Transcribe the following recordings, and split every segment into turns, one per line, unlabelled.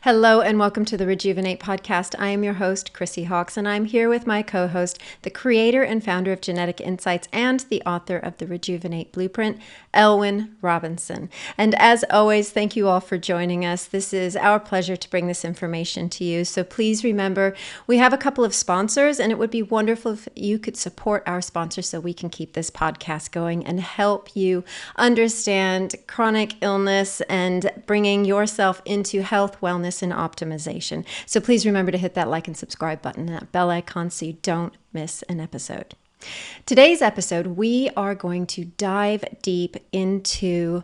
Hello and welcome to the Rejuvenate podcast. I am your host, Chrissy Hawks, and I'm here with my co-host, the creator and founder of Genetic Insights and the author of the Rejuvenate Blueprint, Elwyn Robinson. And as always, thank you all for joining us. This is our pleasure to bring this information to you. So please remember, we have a couple of sponsors, and it would be wonderful if you could support our sponsors so we can keep this podcast going and help you understand chronic illness and bringing yourself into health, wellness, and optimization. So please remember to hit that like and subscribe button and that bell icon so you don't miss an episode. Today's episode, we are going to dive deep into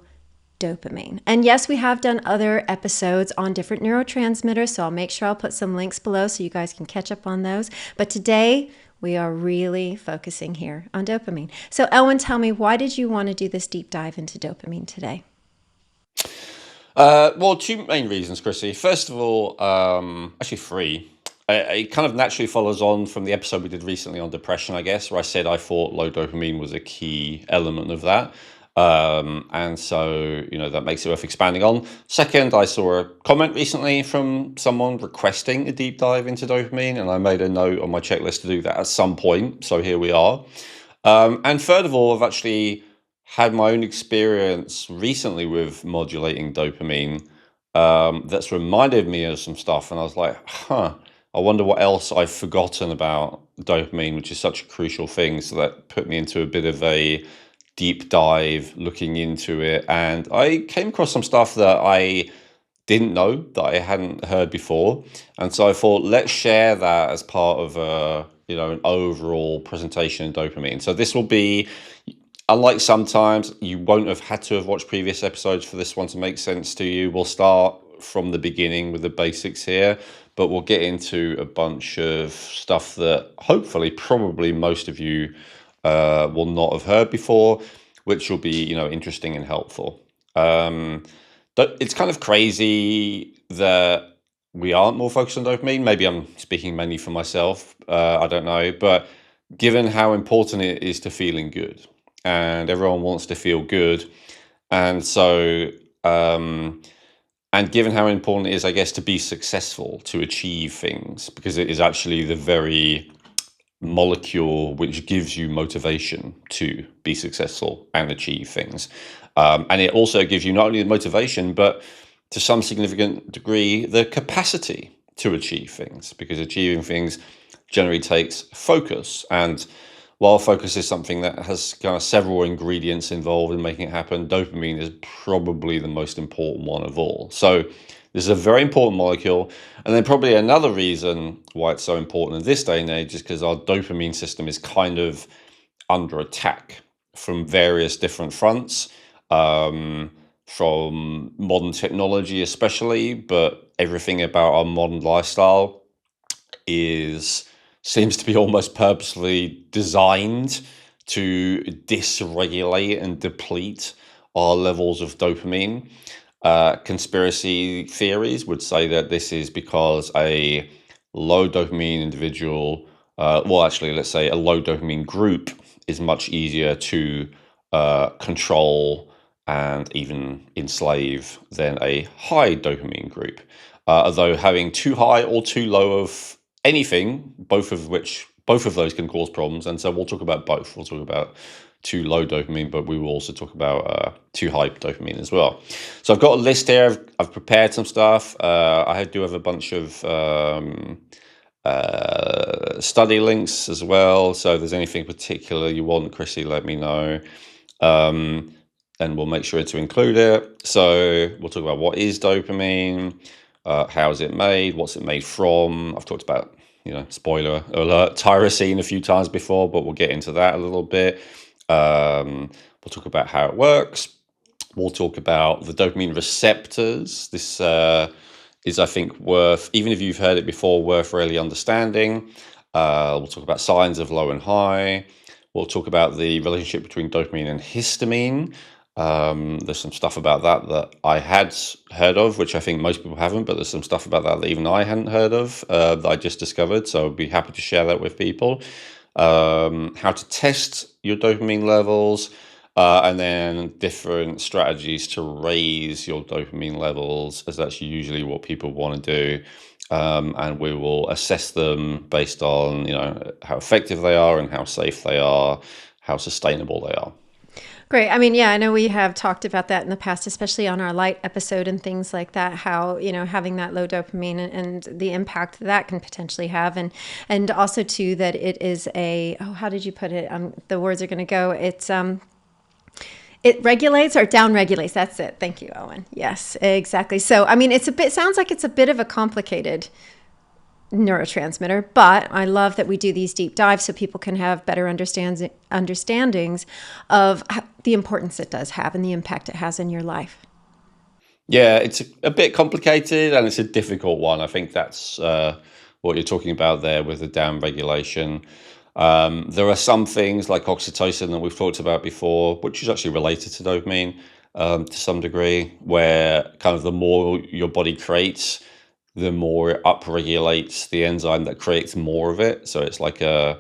dopamine. And yes, we have done other episodes on different neurotransmitters, so I'll make sure I'll put some links below so you guys can catch up on those. But today, we are really focusing here on dopamine. So Elwyn, tell me, why did you want to do this deep dive into dopamine today?
Well, two main reasons, Chrissy. First of all, actually three. It kind of naturally follows on from the episode we did recently on depression, I guess, where I said I thought low dopamine was a key element of that. And so, that makes it worth expanding on. Second, I saw a comment recently from someone requesting a deep dive into dopamine, and I made a note on my checklist to do that at some point. So here we are. And third of all, I've actually had my own experience recently with modulating dopamine that's reminded me of some stuff. And I was like, I wonder what else I've forgotten about dopamine, which is such a crucial thing. So that put me into a bit of a deep dive looking into it. And I came across some stuff that I didn't know, that I hadn't heard before. And so I thought, let's share that as part of an overall presentation of dopamine. So this will be, unlike sometimes, you won't have had to have watched previous episodes for this one to make sense to you. We'll start from the beginning with the basics here, but we'll get into a bunch of stuff that hopefully probably most of you will not have heard before, which will be interesting and helpful. But it's kind of crazy that we aren't more focused on dopamine. Maybe I'm speaking mainly for myself. I don't know. But given how important it is to feeling good, and everyone wants to feel good. And so, and given how important it is, I guess, to be successful, to achieve things, because it is actually the very molecule which gives you motivation to be successful and achieve things. And it also gives you not only the motivation, but to some significant degree, the capacity to achieve things, because achieving things generally takes focus. And while focus is something that has kind of several ingredients involved in making it happen, dopamine is probably the most important one of all. So this is a very important molecule. And then probably another reason why it's so important in this day and age is because our dopamine system is kind of under attack from various different fronts, from modern technology especially, but everything about our modern lifestyle seems to be almost purposely designed to dysregulate and deplete our levels of dopamine. Conspiracy theories would say that this is because a low dopamine individual, let's say a low dopamine group is much easier to control and even enslave than a high dopamine group. Although having too high or too low of anything, both of those can cause problems. And so we'll talk about both. We'll talk about too low dopamine, but we will also talk about too high dopamine as well. So I've got a list here. I've prepared some stuff. I do have a bunch of study links as well. So if there's anything particular you want, Chrissy, let me know. And we'll make sure to include it. So we'll talk about what is dopamine, how is it made, what's it made from. I've talked about, spoiler alert, tyrosine a few times before, but we'll get into that a little bit. We'll talk about how it works. We'll talk about the dopamine receptors. This is, I think, even if you've heard it before, worth really understanding. We'll talk about signs of low and high. We'll talk about the relationship between dopamine and histamine. There's some stuff about that I had heard of, which I think most people haven't, but there's some stuff about that even I hadn't heard of, that I just discovered. So I'd be happy to share that with people. How to test your dopamine levels. And then different strategies to raise your dopamine levels, as that's usually what people want to do. And we will assess them based on, how effective they are and how safe they are, how sustainable they are.
Great. I mean, yeah, I know we have talked about that in the past, especially on our light episode and things like that, how, having that low dopamine and the impact that can potentially have. And also too, that it is how did you put it? The words are going to go. It regulates or down regulates. That's it. Thank you, Owen. Yes, exactly. So, I mean, sounds like it's a bit of a complicated neurotransmitter, but I love that we do these deep dives so people can have better understandings of the importance it does have and the impact it has in your life.
Yeah, it's a bit complicated and it's a difficult one. I think that's what you're talking about there with the down regulation. There are some things like oxytocin that we've talked about before, which is actually related to dopamine to some degree, where kind of the more your body creates, the more it upregulates the enzyme that creates more of it. So it's like a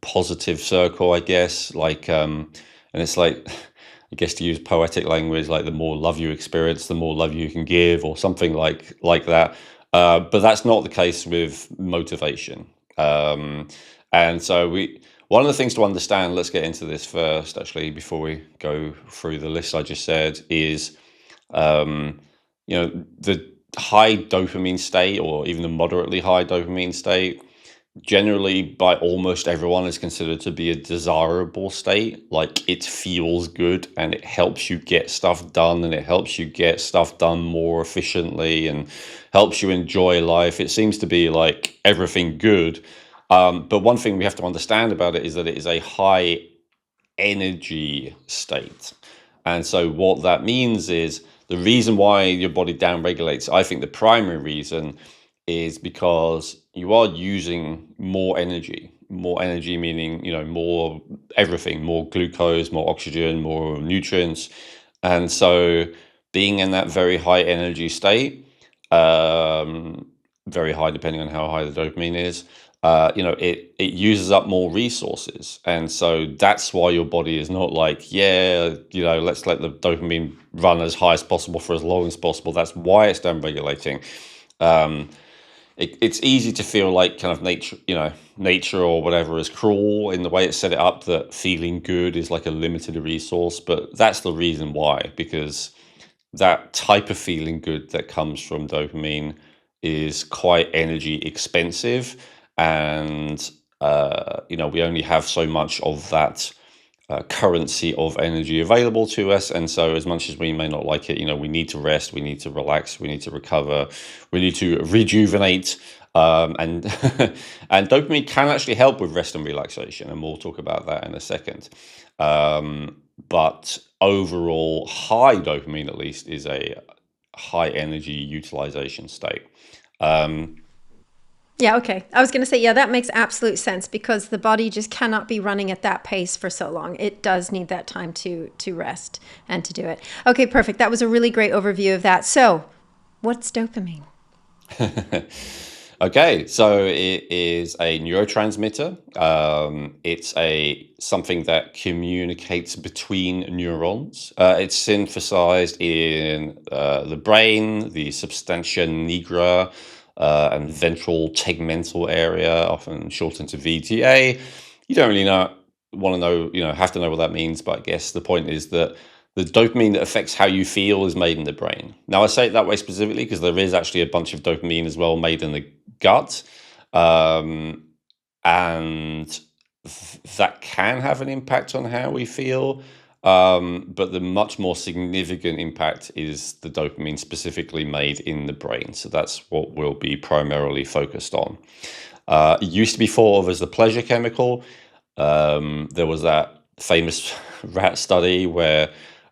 positive circle, I guess. And it's like, I guess to use poetic language, like the more love you experience, the more love you can give, or something like that. But that's not the case with motivation. And so one of the things to understand, let's get into this first, actually, before we go through the list I just said, is the high dopamine state, or even the moderately high dopamine state, generally by almost everyone is considered to be a desirable state. Like, it feels good and it helps you get stuff done, and it helps you get stuff done more efficiently and helps you enjoy life. It seems to be like everything good. But one thing we have to understand about it is that it is a high energy state. And so what that means is the reason why your body downregulates, I think the primary reason is because you are using more energy. More energy meaning, more everything, more glucose, more oxygen, more nutrients. And so being in that very high energy state, very high depending on how high the dopamine is, it uses up more resources. And so that's why your body is not like, yeah, let's let the dopamine run as high as possible for as long as possible. That's why it's downregulating. It's easy to feel like kind of nature or whatever is cruel in the way it's set it up, that feeling good is like a limited resource. But that's the reason why, because that type of feeling good that comes from dopamine is quite energy expensive. And, we only have so much of that currency of energy available to us. And so as much as we may not like it, we need to rest, we need to relax, we need to recover, we need to rejuvenate. And and dopamine can actually help with rest and relaxation, and we'll talk about that in a second. But overall, high dopamine, at least, is a high energy utilization state.
Yeah, okay. I was going to say, yeah, that makes absolute sense, because the body just cannot be running at that pace for so long. It does need that time to rest and to do it. Okay, perfect. That was a really great overview of that. So, what's dopamine?
Okay, so it is a neurotransmitter. It's something that communicates between neurons. It's synthesized in the brain, the substantia nigra, and ventral tegmental area, often shortened to VTA. You don't really want to know, have to know what that means, but I guess the point is that the dopamine that affects how you feel is made in the brain. Now, I say it that way specifically because there is actually a bunch of dopamine as well made in the gut. And that can have an impact on how we feel. But the much more significant impact is the dopamine specifically made in the brain. So that's what we'll be primarily focused on. It used to be thought of as the pleasure chemical. There was that famous rat study where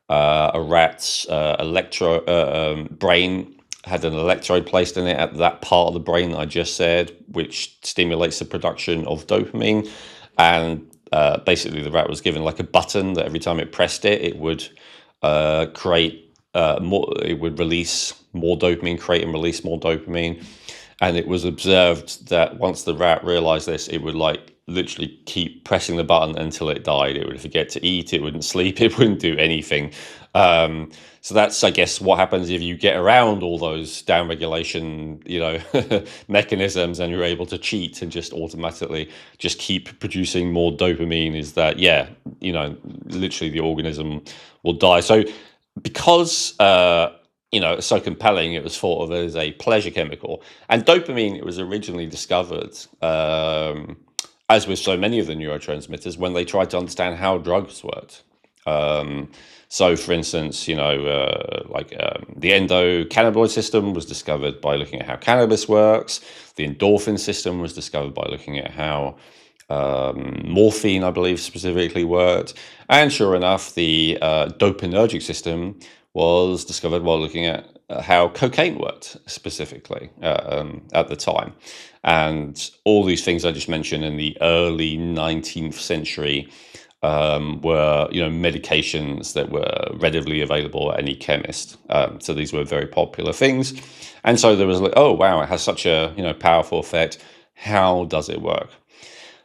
a rat's brain had an electrode placed in it at that part of the brain that I just said, which stimulates the production of dopamine. And basically, the rat was given like a button that every time it pressed it, it would create more. It would release more dopamine, create and release more dopamine. And it was observed that once the rat realized this, it would like literally keep pressing the button until it died. It would forget to eat, it wouldn't sleep, it wouldn't do anything. So that's, I guess, what happens if you get around all those downregulation, mechanisms, and you're able to cheat and just automatically just keep producing more dopamine. Is that, yeah, literally the organism will die. So because it's so compelling, it was thought of as a pleasure chemical. And dopamine, it was originally discovered, as with so many of the neurotransmitters, when they tried to understand how drugs worked. So, for instance, the endocannabinoid system was discovered by looking at how cannabis works. The endorphin system was discovered by looking at how morphine, I believe, specifically worked. And sure enough, the dopaminergic system was discovered while looking at how cocaine worked specifically at the time. And all these things I just mentioned in the early 19th century were, medications that were readily available at any chemist. So these were very popular things. And so there was like, oh, wow, it has such a, powerful effect. How does it work?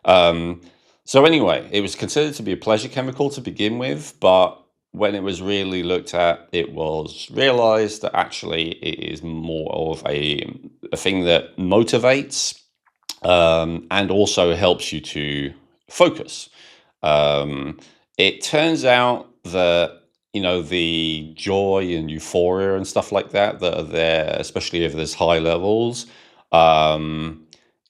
So anyway, it was considered to be a pleasure chemical to begin with, but when it was really looked at, it was realized that actually it is more of a thing that motivates and also helps you to focus. It turns out that, the joy and euphoria and stuff like that are there, especially if there's high levels,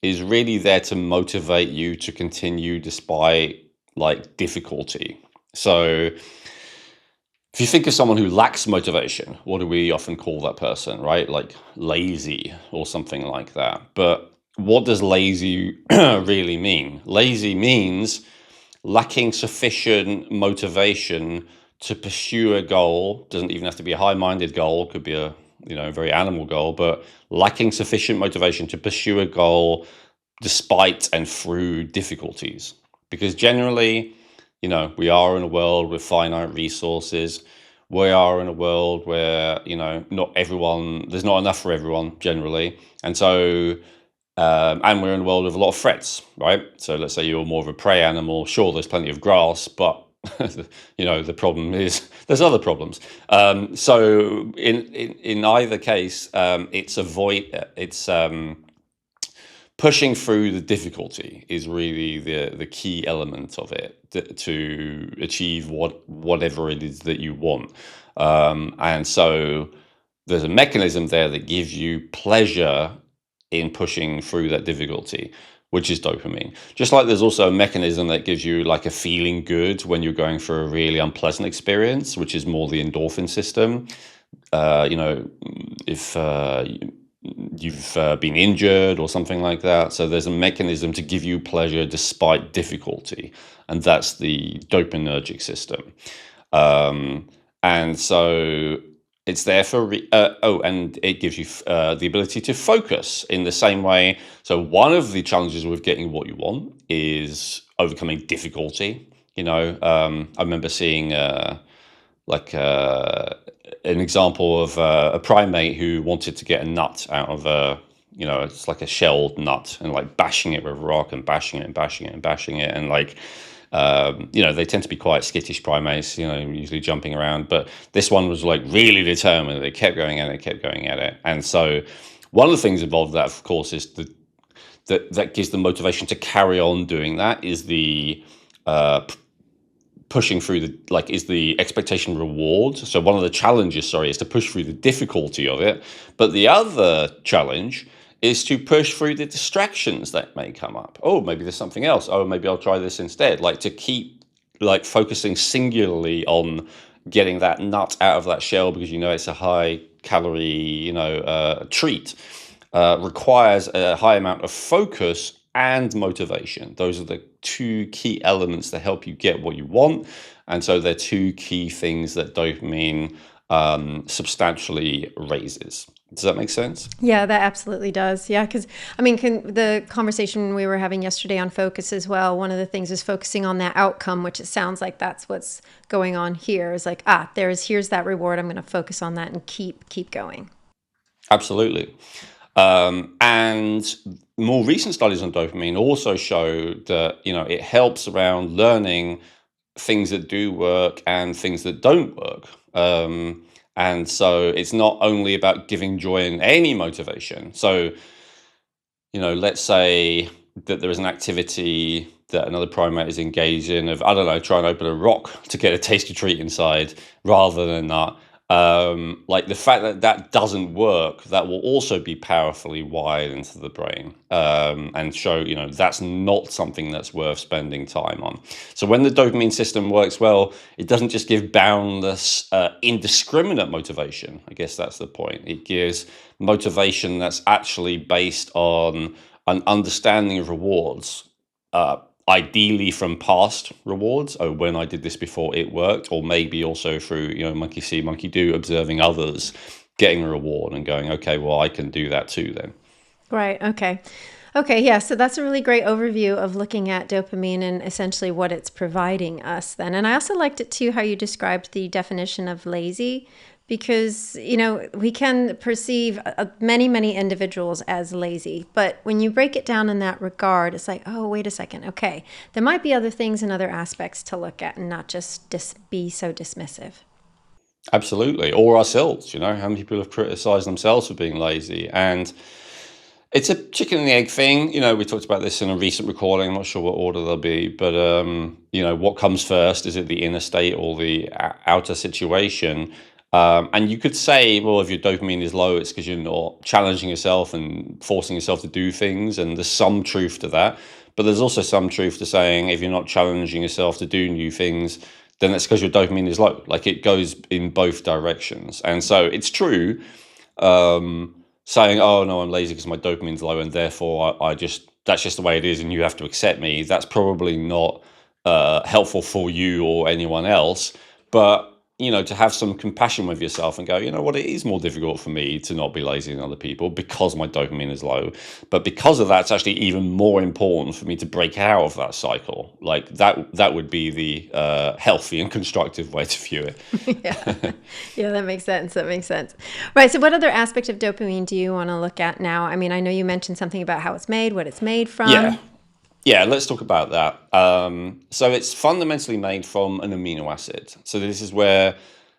is really there to motivate you to continue despite like difficulty. So if you think of someone who lacks motivation, what do we often call that person, right? Like lazy or something like that. But what does lazy really mean? Lazy means lacking sufficient motivation to pursue a goal. Doesn't even have to be a high-minded goal, could be a very animal goal, but lacking sufficient motivation to pursue a goal despite and through difficulties. Because generally, we are in a world with finite resources. We are in a world where, not everyone, there's not enough for everyone generally. And so, and we're in a world with a lot of threats, right? So let's say you're more of a prey animal. Sure, there's plenty of grass, but, the problem is there's other problems. So in either case, it's pushing through the difficulty is really the key element of it to achieve whatever it is that you want. And so there's a mechanism there that gives you pleasure in pushing through that difficulty, which is dopamine. Just like there's also a mechanism that gives you like a feeling good when you're going through a really unpleasant experience, which is more the endorphin system. If you've been injured or something like that. So there's a mechanism to give you pleasure despite difficulty, and that's the dopaminergic system. And so it's there for and it gives you the ability to focus in the same way. So one of the challenges with getting what you want is overcoming difficulty. I remember seeing an example of a primate who wanted to get a nut out of it's like a shelled nut, and like bashing it with a rock and bashing it and bashing it and bashing it. And like, they tend to be quite skittish primates, usually jumping around. But this one was like really determined. They kept going at it, kept going at it. And so one of the things involved with that, of course, is that gives the motivation to carry on doing that is the pushing through is the expectation reward. So one of the challenges, is to push through the difficulty of it. But the other challenge is to push through the distractions that may come up. Oh, maybe there's something else. Oh, maybe I'll try this instead. Like to keep focusing singularly on getting that nut out of that shell because it's a high calorie, treat, requires a high amount of focus and motivation. Those are the two key elements that help you get what you want. And so they're two key things that dopamine substantially raises. Does that make sense?
Yeah, that absolutely does. Yeah, because the conversation we were having yesterday on focus as well, one of the things is focusing on that outcome, which it sounds like that's what's going on here. Is like, here's that reward. I'm going to focus on that and keep going.
Absolutely. And more recent studies on dopamine also show that, it helps around learning things that do work and things that don't work. And so it's not only about giving joy in any motivation. So, let's say that there is an activity that another primate is engaged in of, I don't know, try and open a rock to get a tasty treat inside rather than that. Like the fact that that doesn't work, that will also be powerfully wired into the brain, and show, that's not something that's worth spending time on. So when the dopamine system works well, it doesn't just give boundless, indiscriminate motivation. I guess that's the point. It gives motivation that's actually based on an understanding of rewards, ideally from past rewards. Oh, when I did this before, it worked, or maybe also through, monkey see, monkey do, observing others getting a reward and going, okay, well, I can do that too then.
Right. Okay. Okay. Yeah. So that's a really great overview of looking at dopamine and essentially what it's providing us then. And I also liked it too, how you described the definition of lazy, because, we can perceive many, many individuals as lazy. But when you break it down in that regard, it's like, oh, wait a second. Okay. There might be other things and other aspects to look at and not just be so dismissive.
Absolutely. Or ourselves, how many people have criticized themselves for being lazy? And it's a chicken and the egg thing. We talked about this in a recent recording. I'm not sure what order they'll be, but what comes first? Is it the inner state or the outer situation? And you could say, well, if your dopamine is low, it's because you're not challenging yourself and forcing yourself to do things. And there's some truth to that. But there's also some truth to saying if you're not challenging yourself to do new things, then that's because your dopamine is low. Like it goes in both directions. And so it's true. Saying, oh no, I'm lazy because my dopamine's low and therefore that's just the way it is and you have to accept me. That's probably not helpful for you or anyone else. But, to have some compassion with yourself and go, you know what, it is more difficult for me to not be lazy than other people because my dopamine is low. But because of that, it's actually even more important for me to break out of that cycle. Like that would be the healthy and constructive way to view it.
Yeah. Yeah, that makes sense. That makes sense. Right. So what other aspect of dopamine do you want to look at now? I mean, I know you mentioned something about how it's made, what it's made from.
Yeah, let's talk about that. So it's fundamentally made from an amino acid. So this is where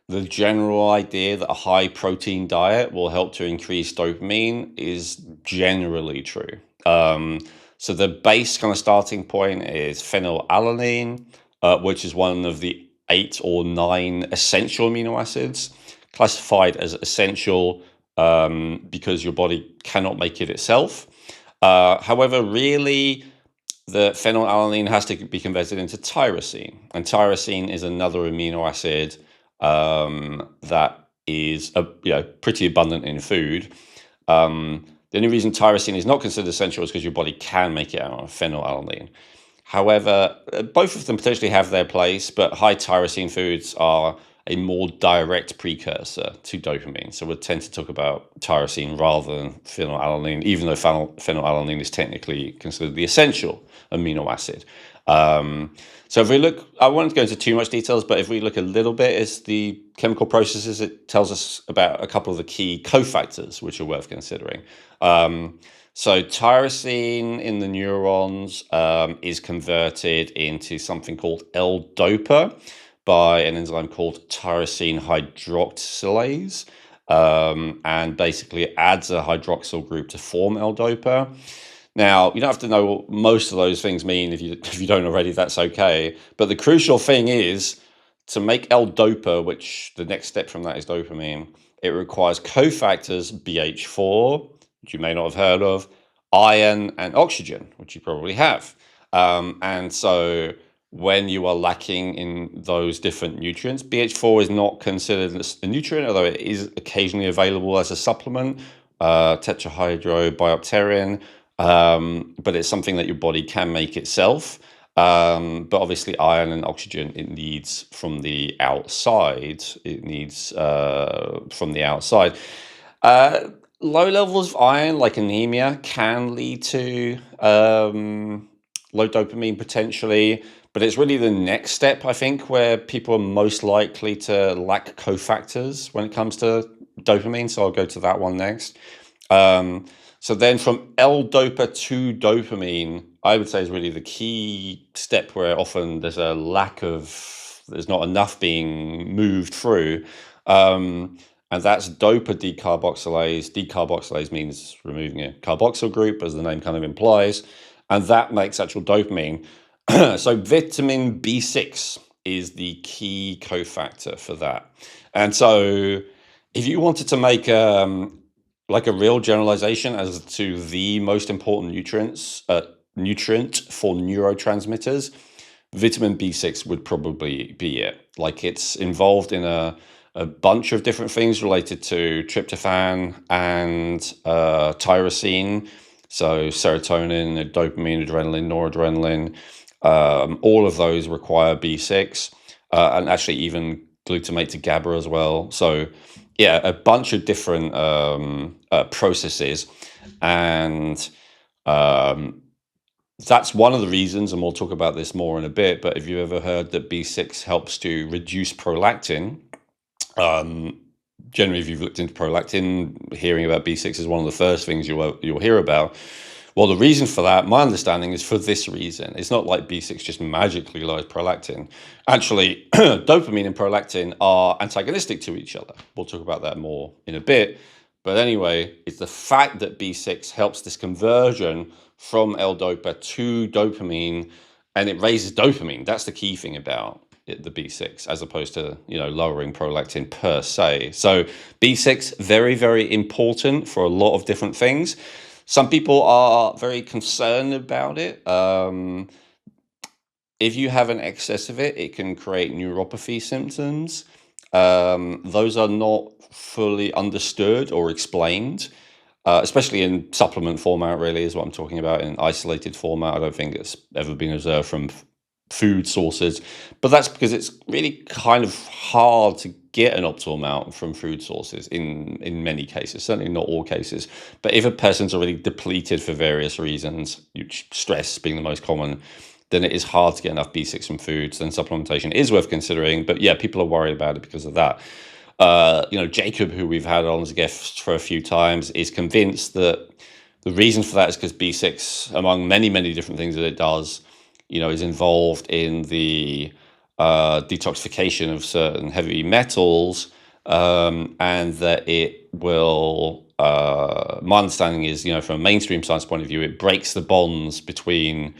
the general idea that a high protein diet will help to increase dopamine is generally true. So the base kind of starting point is phenylalanine, which is one of the 8 or 9 essential amino acids, classified as essential because your body cannot make it itself. However, really, the phenylalanine has to be converted into tyrosine, and tyrosine is another amino acid that is pretty abundant in food. The only reason tyrosine is not considered essential is because your body can make it out of phenylalanine. However, both of them potentially have their place, but high tyrosine foods are a more direct precursor to dopamine. So we'll tend to talk about tyrosine rather than phenylalanine, even though phenylalanine is technically considered the essential amino acid. So if we look, I won't go into too much details, but if we look a little bit as the chemical processes, it tells us about a couple of the key cofactors, which are worth considering. So tyrosine in the neurons is converted into something called L-DOPA by an enzyme called tyrosine hydroxylase, and basically it adds a hydroxyl group to form L-DOPA. Now, you don't have to know what most of those things mean if you don't already, that's okay. But the crucial thing is to make L-DOPA, which the next step from that is dopamine, it requires cofactors BH4, which you may not have heard of, iron, and oxygen, which you probably have. And so when you are lacking in those different nutrients, BH4 is not considered a nutrient, although it is occasionally available as a supplement, tetrahydrobiopterin, but it's something that your body can make itself. But obviously iron and oxygen it needs from the outside. Low levels of iron, like anemia, can lead to low dopamine potentially, but it's really the next step, I think, where people are most likely to lack cofactors when it comes to dopamine. So I'll go to that one next. So then from L-DOPA to dopamine, I would say is really the key step where often there's there's not enough being moved through. And that's dopa decarboxylase. Decarboxylase means removing a carboxyl group, as the name kind of implies. And that makes actual dopamine. So vitamin B6 is the key cofactor for that. And so if you wanted to make like a real generalization as to the most important nutrient for neurotransmitters, vitamin B6 would probably be it. Like it's involved in a bunch of different things related to tryptophan and tyrosine. So serotonin, dopamine, adrenaline, noradrenaline, all of those require B6, and actually even glutamate to GABA as well. So yeah, a bunch of different processes, and that's one of the reasons, and we'll talk about this more in a bit, but if you ever heard that B6 helps to reduce prolactin, generally if you've looked into prolactin, hearing about B6 is one of the first things you'll hear about. Well, the reason for that, my understanding, is for this reason. It's not like B6 just magically lowers prolactin. Actually, dopamine and prolactin are antagonistic to each other. We'll talk about that more in a bit. But anyway, it's the fact that B6 helps this conversion from L-DOPA to dopamine, and it raises dopamine. That's the key thing about the B6, as opposed to lowering prolactin per se. So B6, very, very important for a lot of different things. Some people are very concerned about it. If you have an excess of it, it can create neuropathy symptoms. Those are not fully understood or explained, especially in supplement format, really, is what I'm talking about. In isolated format, I don't think it's ever been observed from food sources, but that's because it's really kind of hard to get an optimal amount from food sources in many cases, certainly not all cases. But if a person's already depleted for various reasons, stress being the most common, then it is hard to get enough B6 from foods. Then supplementation is worth considering. But yeah, people are worried about it because of that. Jacob, who we've had on as a guest for a few times, is convinced that the reason for that is because B6, among many, many different things that it does, is involved in the detoxification of certain heavy metals, and that it will, my understanding is, from a mainstream science point of view, it breaks the bonds between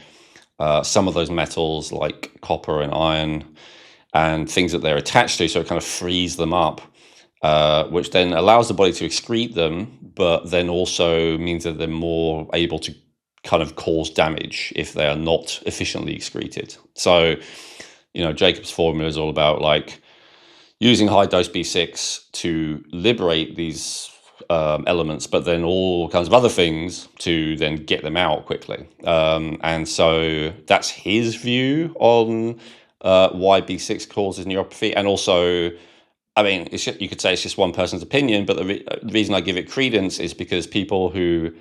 some of those metals like copper and iron and things that they're attached to, so it kind of frees them up, which then allows the body to excrete them, but then also means that they're more able to kind of cause damage if they are not efficiently excreted. So, Jacob's formula is all about like using high dose B6 to liberate these elements, but then all kinds of other things to then get them out quickly. And so that's his view on why B6 causes neuropathy. And also, I mean, you could say it's just one person's opinion, but the reason I give it credence is because people who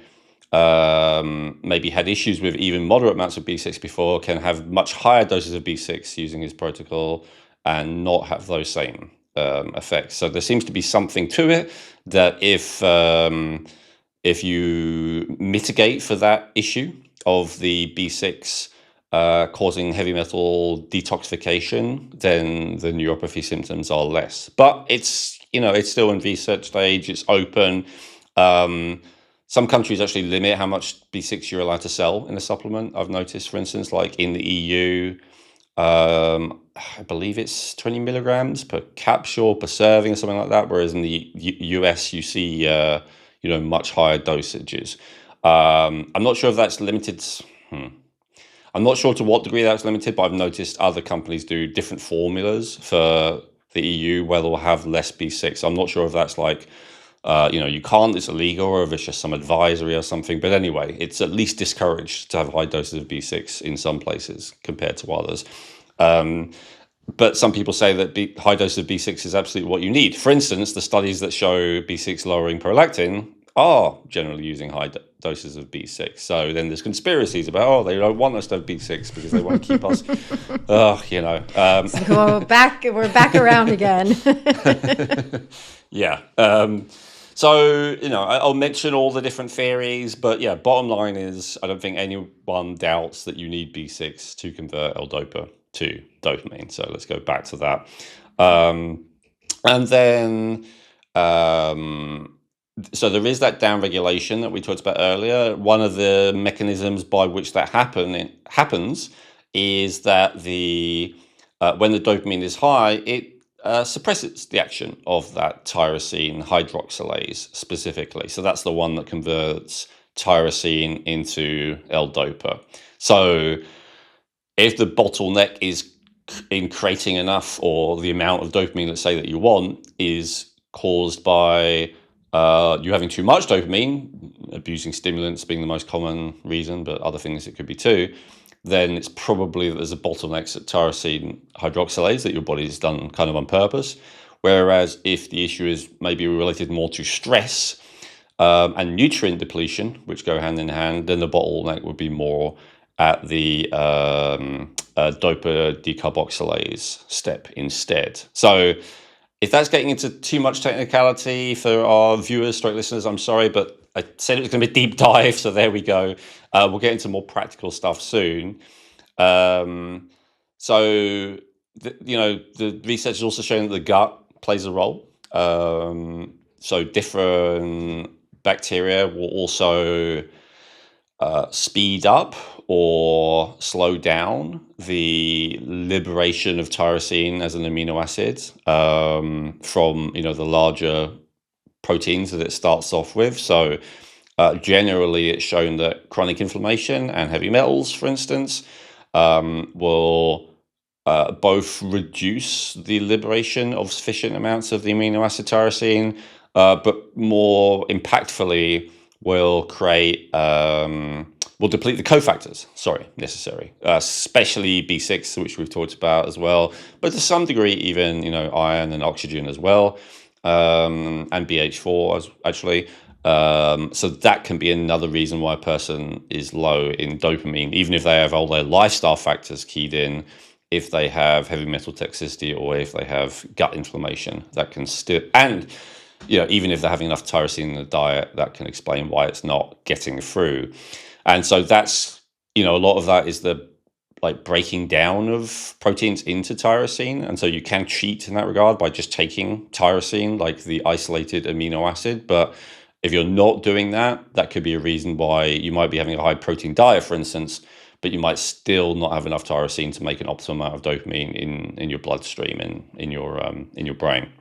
maybe had issues with even moderate amounts of B6 before can have much higher doses of B6 using his protocol and not have those same effects. So there seems to be something to it that if you mitigate for that issue of the B6 causing heavy metal detoxification, then the neuropathy symptoms are less. But it's still in research stage. It's open. Some countries actually limit how much B6 you're allowed to sell in a supplement. I've noticed, for instance, like in the EU, I believe it's 20 milligrams per capsule per serving or something like that. Whereas in the US, you see, much higher dosages. I'm not sure if that's limited. I'm not sure to what degree that's limited, but I've noticed other companies do different formulas for the EU where they'll have less B6. I'm not sure if that's like, you can't, it's illegal, or if it's just some advisory or something. But anyway, it's at least discouraged to have high doses of B6 in some places compared to others. But some people say that high doses of B6 is absolutely what you need. For instance, the studies that show B6 lowering prolactin are generally using high doses of B6. So then there's conspiracies about, they don't want us to have B6 because they want to keep us,
So we're back around again.
Yeah. So, I'll mention all the different theories, but yeah, bottom line is I don't think anyone doubts that you need B6 to convert L-DOPA to dopamine. So let's go back to that. And then, so there is that downregulation that we talked about earlier. One of the mechanisms by which that happens is that when the dopamine is high, it suppresses the action of that tyrosine hydroxylase specifically. So that's the one that converts tyrosine into L-DOPA. So if the bottleneck is in creating enough, or the amount of dopamine, let's say, that you want is caused by you having too much dopamine, abusing stimulants being the most common reason, but other things it could be too, then it's probably that there's a bottleneck at tyrosine hydroxylase that your body's done kind of on purpose. Whereas if the issue is maybe related more to stress and nutrient depletion, which go hand in hand, then the bottleneck would be more at the dopa decarboxylase step instead. So if that's getting into too much technicality for our viewers, stroke listeners, I'm sorry, but I said it was going to be a deep dive, so there we go. We'll get into more practical stuff soon. The research has also shown that the gut plays a role. So different bacteria will also speed up or slow down the liberation of tyrosine as an amino acid from the larger proteins that it starts off with. So generally it's shown that chronic inflammation and heavy metals, for instance, will both reduce the liberation of sufficient amounts of the amino acid tyrosine, but more impactfully will deplete the cofactors, necessary, especially B6, which we've talked about as well, but to some degree even, iron and oxygen as well, and BH4 actually. So that can be another reason why a person is low in dopamine, even if they have all their lifestyle factors keyed in. If they have heavy metal toxicity or if they have gut inflammation, that can still, and even if they're having enough tyrosine in the diet, that can explain why it's not getting through. And so that's, a lot of that is the breaking down of proteins into tyrosine. And so you can cheat in that regard by just taking tyrosine, like the isolated amino acid. But if you're not doing that, that could be a reason why you might be having a high protein diet, for instance, but you might still not have enough tyrosine to make an optimal amount of dopamine in your bloodstream and in your brain.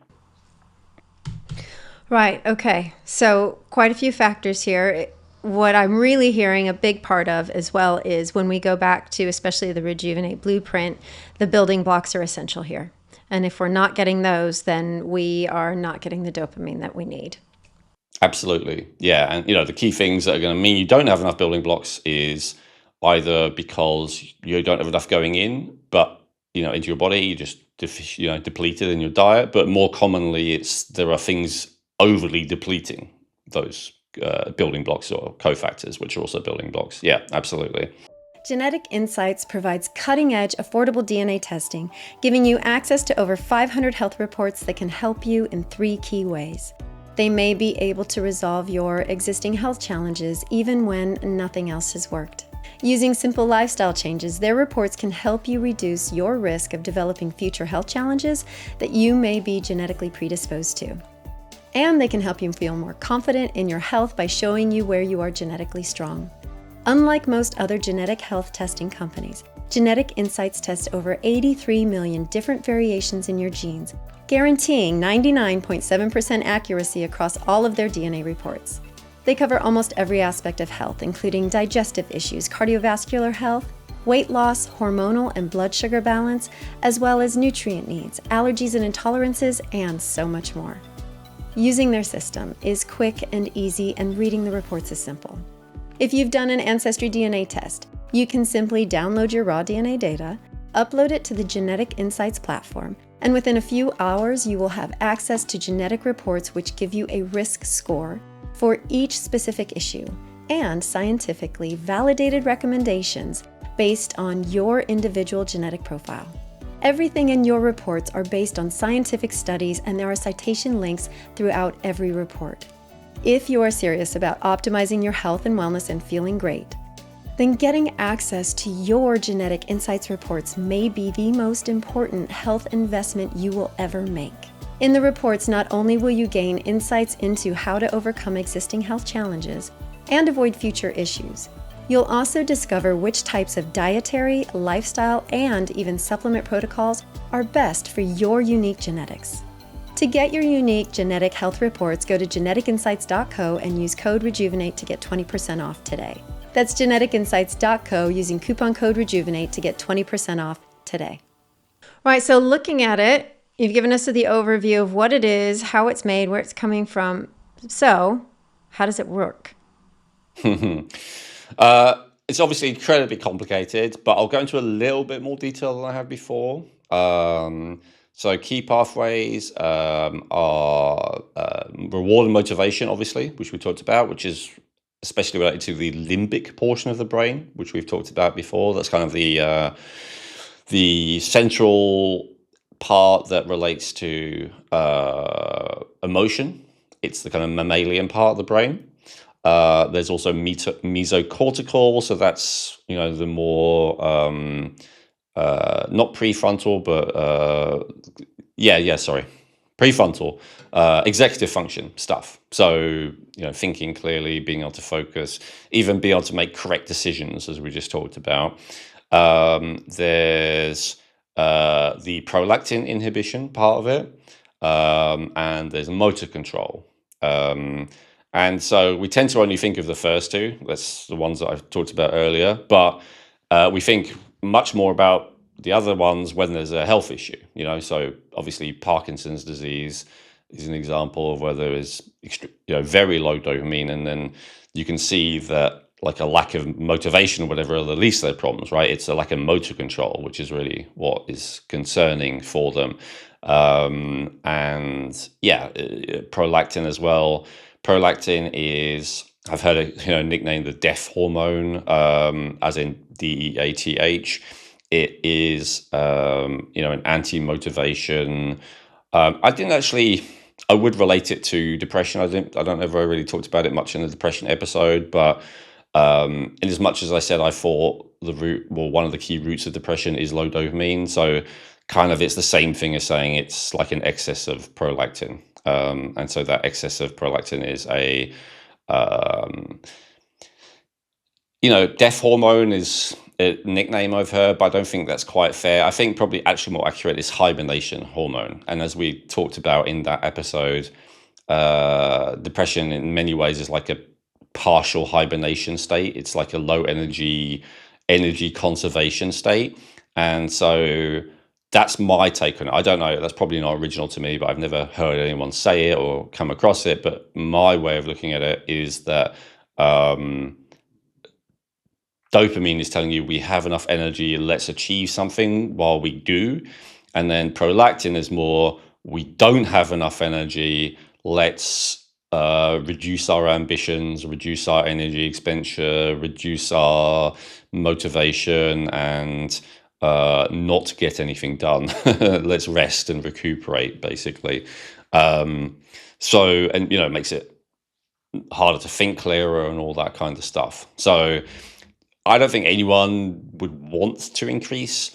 Right. Okay. So quite a few factors here. What I'm really hearing a big part of as well is when we go back to especially the Rejuvenate blueprint, the building blocks are essential here. And if we're not getting those, then we are not getting the dopamine that we need.
Absolutely. Yeah. And, the key things that are going to mean you don't have enough building blocks is either because you don't have enough going in, but, into your body, you just, depleted in your diet. But more commonly, there are things overly depleting those building blocks or cofactors, which are also building blocks. Yeah, absolutely.
Genetic Insights provides cutting-edge, affordable DNA testing, giving you access to over 500 health reports that can help you in 3 key ways. They may be able to resolve your existing health challenges even when nothing else has worked. Using simple lifestyle changes, their reports can help you reduce your risk of developing future health challenges that you may be genetically predisposed to. And they can help you feel more confident in your health by showing you where you are genetically strong. Unlike most other genetic health testing companies, Genetic Insights tests over 83 million different variations in your genes, guaranteeing 99.7% accuracy across all of their DNA reports. They cover almost every aspect of health, including digestive issues, cardiovascular health, weight loss, hormonal and blood sugar balance, as well as nutrient needs, allergies and intolerances, and so much more. Using their system is quick and easy, and reading the reports is simple. If you've done an Ancestry DNA test, you can simply download your raw DNA data, upload it to the Genetic Insights platform, and within a few hours you will have access to genetic reports which give you a risk score for each specific issue and scientifically validated recommendations based on your individual genetic profile. Everything in your reports are based on scientific studies, and there are citation links throughout every report. If you are serious about optimizing your health and wellness and feeling great, then getting access to your genetic insights reports may be the most important health investment you will ever make. In the reports, not only will you gain insights into how to overcome existing health challenges and avoid future issues, you'll also discover which types of dietary, lifestyle, and even supplement protocols are best for your unique genetics. To get your unique genetic health reports, go to geneticinsights.co and use code Rejuvenate to get 20% off today. That's geneticinsights.co using coupon code Rejuvenate to get 20% off today. Right, so looking at it, you've given us the overview of what it is, how it's made, where it's coming from. So, how does it work?
It's obviously incredibly complicated, but I'll go into a little bit more detail than I have before. So key pathways are reward and motivation, obviously, which we talked about, which is especially related to the limbic portion of the brain, which we've talked about before. That's kind of the central part that relates to emotion. It's the kind of mammalian part of the brain. There's also mesocortical, so that's the more not prefrontal, but prefrontal, executive function stuff. So thinking clearly, being able to focus, even being able to make correct decisions, as we just talked about. There's the prolactin inhibition part of it, and there's motor control. And so we tend to only think of the first two. That's the ones that I've talked about earlier. But we think much more about the other ones when there's a health issue. So obviously Parkinson's disease is an example of where there is very low dopamine, and then you can see that like a lack of motivation or whatever are the least of their problems, right? It's a lack of motor control, which is really what is concerning for them. Prolactin as well. Prolactin is, I've heard it nicknamed the death hormone, as in DEATH. It is an anti-motivation. I would relate it to depression. I don't know if I really talked about it much in the depression episode, but in as much as I said I thought one of the key roots of depression is low dopamine, so kind of it's the same thing as saying it's like an excess of prolactin. And so that excess of prolactin is a death hormone is a nickname I've heard, but I don't think that's quite fair. I think probably actually more accurate is hibernation hormone. And as we talked about in that episode, depression in many ways is like a partial hibernation state. It's like a low energy conservation state. And so that's my take on it. I don't know, that's probably not original to me, but I've never heard anyone say it or come across it. But my way of looking at it is that dopamine is telling you we have enough energy, let's achieve something while we do. And then prolactin is more, we don't have enough energy, let's reduce our ambitions, reduce our energy expenditure, reduce our motivation, and not get anything done. Let's rest and recuperate, basically. It makes it harder to think clearer and all that kind of stuff. So I don't think anyone would want to increase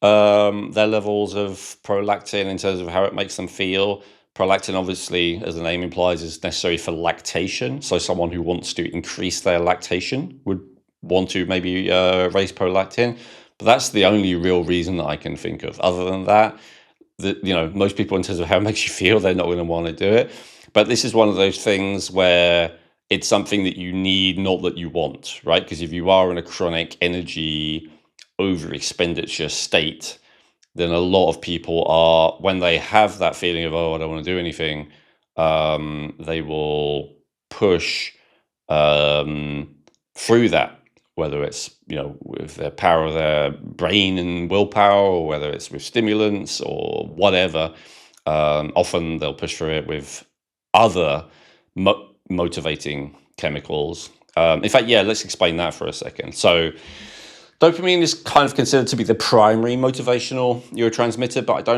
their levels of prolactin in terms of how it makes them feel. Prolactin, obviously, as the name implies, is necessary for lactation. So someone who wants to increase their lactation would want to maybe raise prolactin. But that's the only real reason that I can think of. Other than that, most people, in terms of how it makes you feel, they're not going to want to do it. But this is one of those things where it's something that you need, not that you want, right? Because if you are in a chronic energy over expenditure state, then a lot of people are, when they have that feeling of, I don't want to do anything, they will push through that, whether it's, with the power of their brain and willpower, or whether it's with stimulants or whatever. Often they'll push through it with other motivating chemicals. In fact, let's explain that for a second. So dopamine is kind of considered to be the primary motivational neurotransmitter, but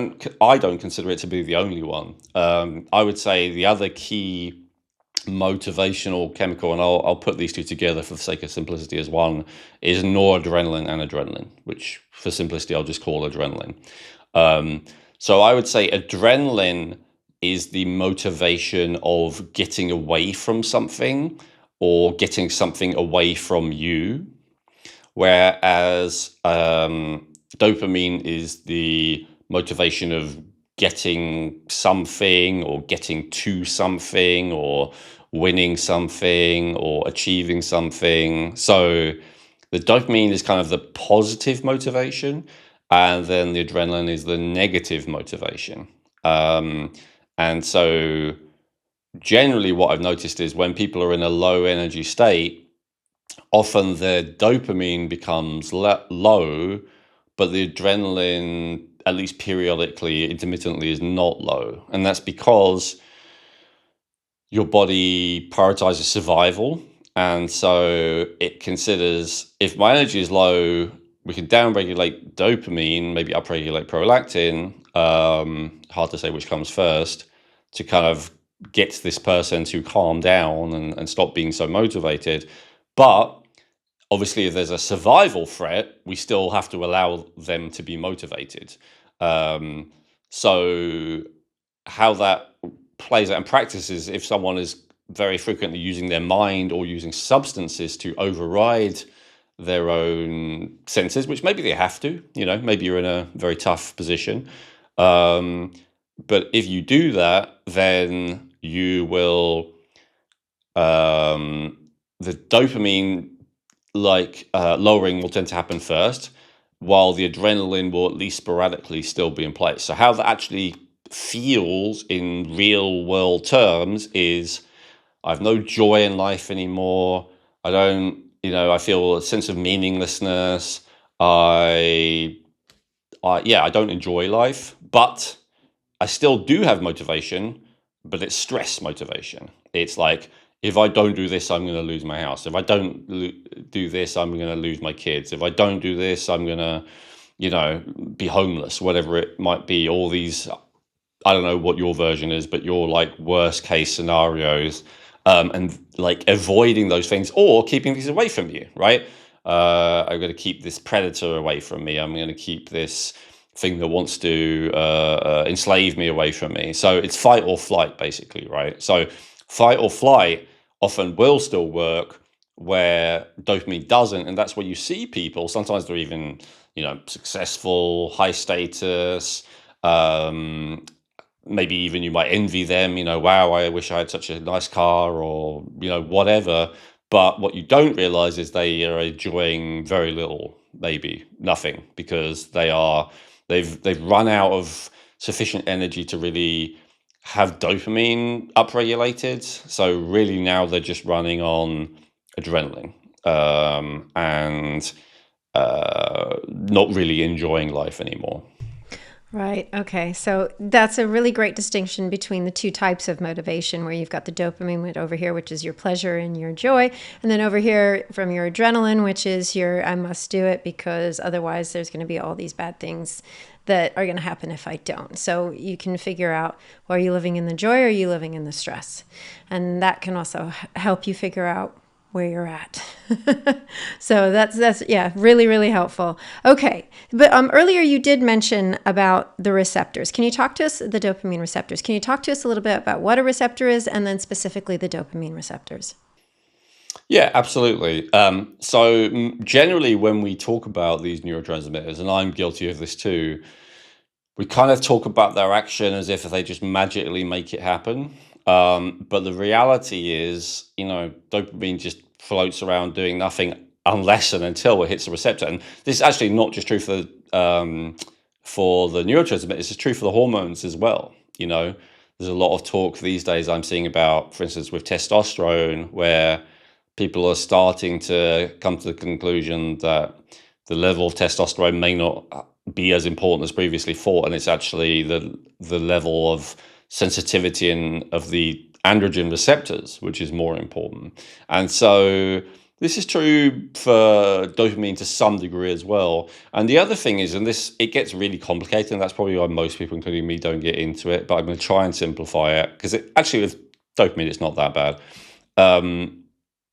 I don't consider it to be the only one. I would say the other key motivational chemical, and I'll put these two together for the sake of simplicity as one, is noradrenaline and adrenaline, which for simplicity I'll just call adrenaline. So I would say adrenaline is the motivation of getting away from something or getting something away from you, whereas dopamine is the motivation of getting something or getting to something or winning something or achieving something. So the dopamine is kind of the positive motivation, and then the adrenaline is the negative motivation. And so generally what I've noticed is when people are in a low energy state, often their dopamine becomes low, but the adrenaline, at least periodically, intermittently, is not low. And that's because your body prioritizes survival. And so it considers, if my energy is low, we can downregulate dopamine, maybe upregulate prolactin. Hard to say which comes first, to kind of get this person to calm down and stop being so motivated. But obviously, if there's a survival threat, we still have to allow them to be motivated. So how that plays out in practice is if someone is very frequently using their mind or using substances to override their own senses, which maybe they have to, maybe you're in a very tough position. But if you do that, then you will, the dopamine lowering will tend to happen first, while the adrenaline will at least sporadically still be in place. So how that actually feels in real world terms is I have no joy in life anymore. I don't, I feel a sense of meaninglessness. I don't enjoy life, but I still do have motivation, but it's stress motivation. It's like, if I don't do this, I'm going to lose my house. If I don't do this, I'm going to lose my kids. If I don't do this, I'm going to, be homeless, whatever it might be. All these, I don't know what your version is, but your like worst case scenarios, and like avoiding those things or keeping these away from you, right? I'm going to keep this predator away from me. I'm going to keep this thing that wants to enslave me away from me. So it's fight or flight, basically, right? So fight or flight often will still work where dopamine doesn't, and that's where you see people. Sometimes they're even, successful, high status. Maybe even you might envy them. Wow, I wish I had such a nice car, or whatever. But what you don't realize is they are enjoying very little, maybe nothing, because they've run out of sufficient energy to really have dopamine upregulated. So really now they're just running on adrenaline, and not really enjoying life anymore.
Right. Okay. So that's a really great distinction between the two types of motivation, where you've got the dopamine over here, which is your pleasure and your joy. And then over here from your adrenaline, which is your, I must do it because otherwise there's going to be all these bad things that are going to happen if I don't. So you can figure out, well, are you living in the joy or are you living in the stress? And that can also help you figure out where you're at. So that's really, really helpful. Okay. But earlier you did mention about the receptors. Can you talk to us, the dopamine receptors? Can you talk to us a little bit about what a receptor is, and then specifically the dopamine receptors?
Yeah, absolutely. So generally when we talk about these neurotransmitters, and I'm guilty of this too, we kind of talk about their action as if they just magically make it happen. But the reality is, dopamine just floats around doing nothing unless and until it hits a receptor. And this is actually not just true for the neurotransmitters, it's true for the hormones as well. There's a lot of talk these days I'm seeing about, for instance, with testosterone, where people are starting to come to the conclusion that the level of testosterone may not be as important as previously thought, and it's actually the level of sensitivity of the androgen receptors, which is more important. And so this is true for dopamine to some degree as well. And the other thing is, and it gets really complicated, and that's probably why most people, including me, don't get into it, but I'm going to try and simplify it, because actually with dopamine, it's not that bad.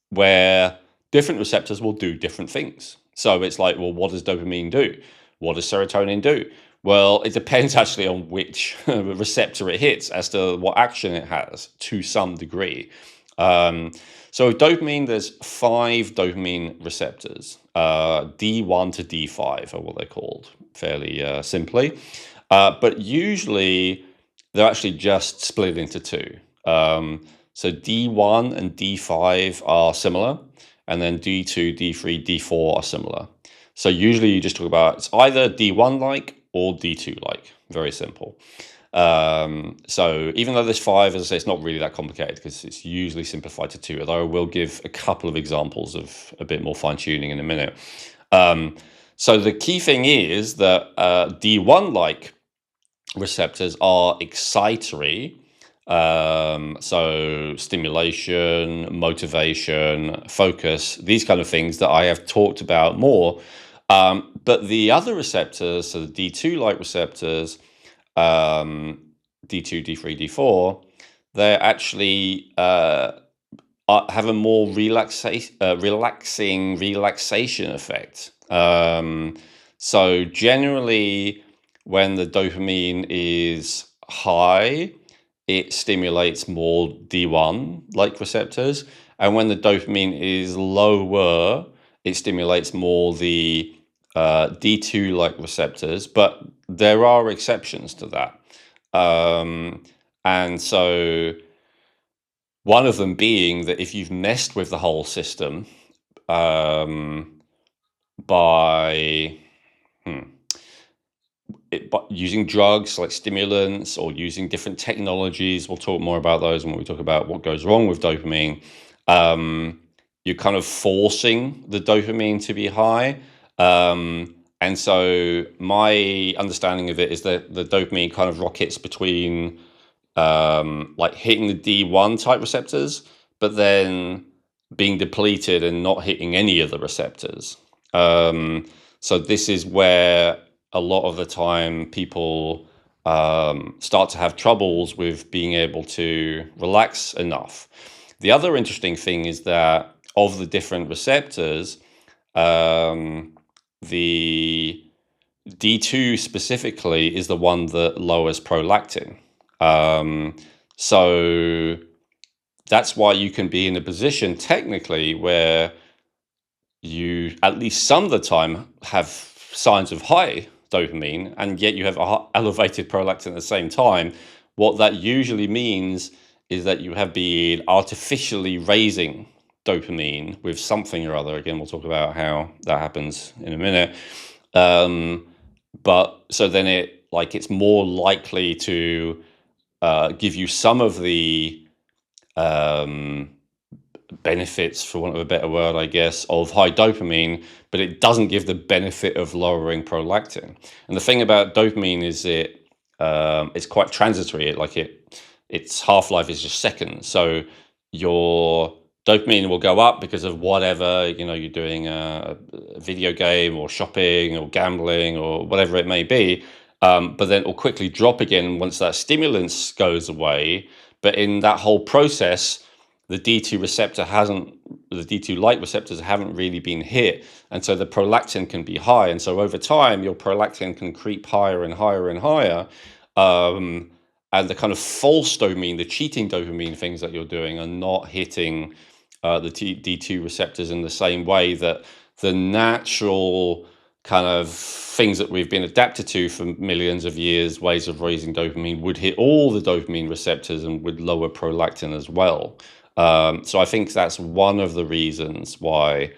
Where different receptors will do different things. So it's like, well, what does dopamine do? What does serotonin do? Well, it depends actually on which receptor it hits as to what action it has to some degree. So dopamine, there's 5 dopamine receptors. D1 to D5 are what they're called, fairly simply. But usually they're actually just split into 2. So D1 and D5 are similar, and then D2, D3, D4 are similar. So usually you just talk about it's either D1-like or D2-like. Very simple. So even though there's 5, as I say, it's not really that complicated because it's usually simplified to 2, although I will give a couple of examples of a bit more fine-tuning in a minute. So the key thing is that D1-like receptors are excitatory. So stimulation, motivation, focus, these kind of things that I have talked about more. But the other receptors, so the D2-like receptors, D2, D3, D4, they actually have a more relaxing relaxation effect. So generally, when the dopamine is high, it stimulates more D1-like receptors. And when the dopamine is lower, it stimulates more the D2-like receptors. But there are exceptions to that. And so one of them being that if you've messed with the whole system by using drugs like stimulants or using different technologies, we'll talk more about those when we talk about what goes wrong with dopamine. You're kind of forcing the dopamine to be high. And so my understanding of it is that the dopamine kind of rockets between like hitting the D1 type receptors, but then being depleted and not hitting any of the receptors. So this is where a lot of the time people start to have troubles with being able to relax enough. The other interesting thing is that of the different receptors, the D2 specifically is the one that lowers prolactin. So that's why you can be in a position technically where you, at least some of the time, have signs of high dopamine, and yet you have elevated prolactin at the same time. What that usually means is that you have been artificially raising dopamine with something or other. Again, we'll talk about how that happens in a minute. But so then it's more likely to give you some of the benefits, for want of a better word, I guess, of high dopamine, but it doesn't give the benefit of lowering prolactin. And the thing about dopamine is it's quite transitory. Its half-life is just seconds. So your dopamine will go up because of whatever, you're doing a video game or shopping or gambling or whatever it may be. But then it will quickly drop again once that stimulus goes away. But in that whole process, the D2-like receptors haven't really been hit. And so the prolactin can be high. And so over time, your prolactin can creep higher and higher and higher. And the kind of false dopamine, the cheating dopamine things that you're doing are not hitting the D2 receptors in the same way that the natural kind of things that we've been adapted to for millions of years, ways of raising dopamine, would hit all the dopamine receptors and would lower prolactin as well. So I think that's one of the reasons why,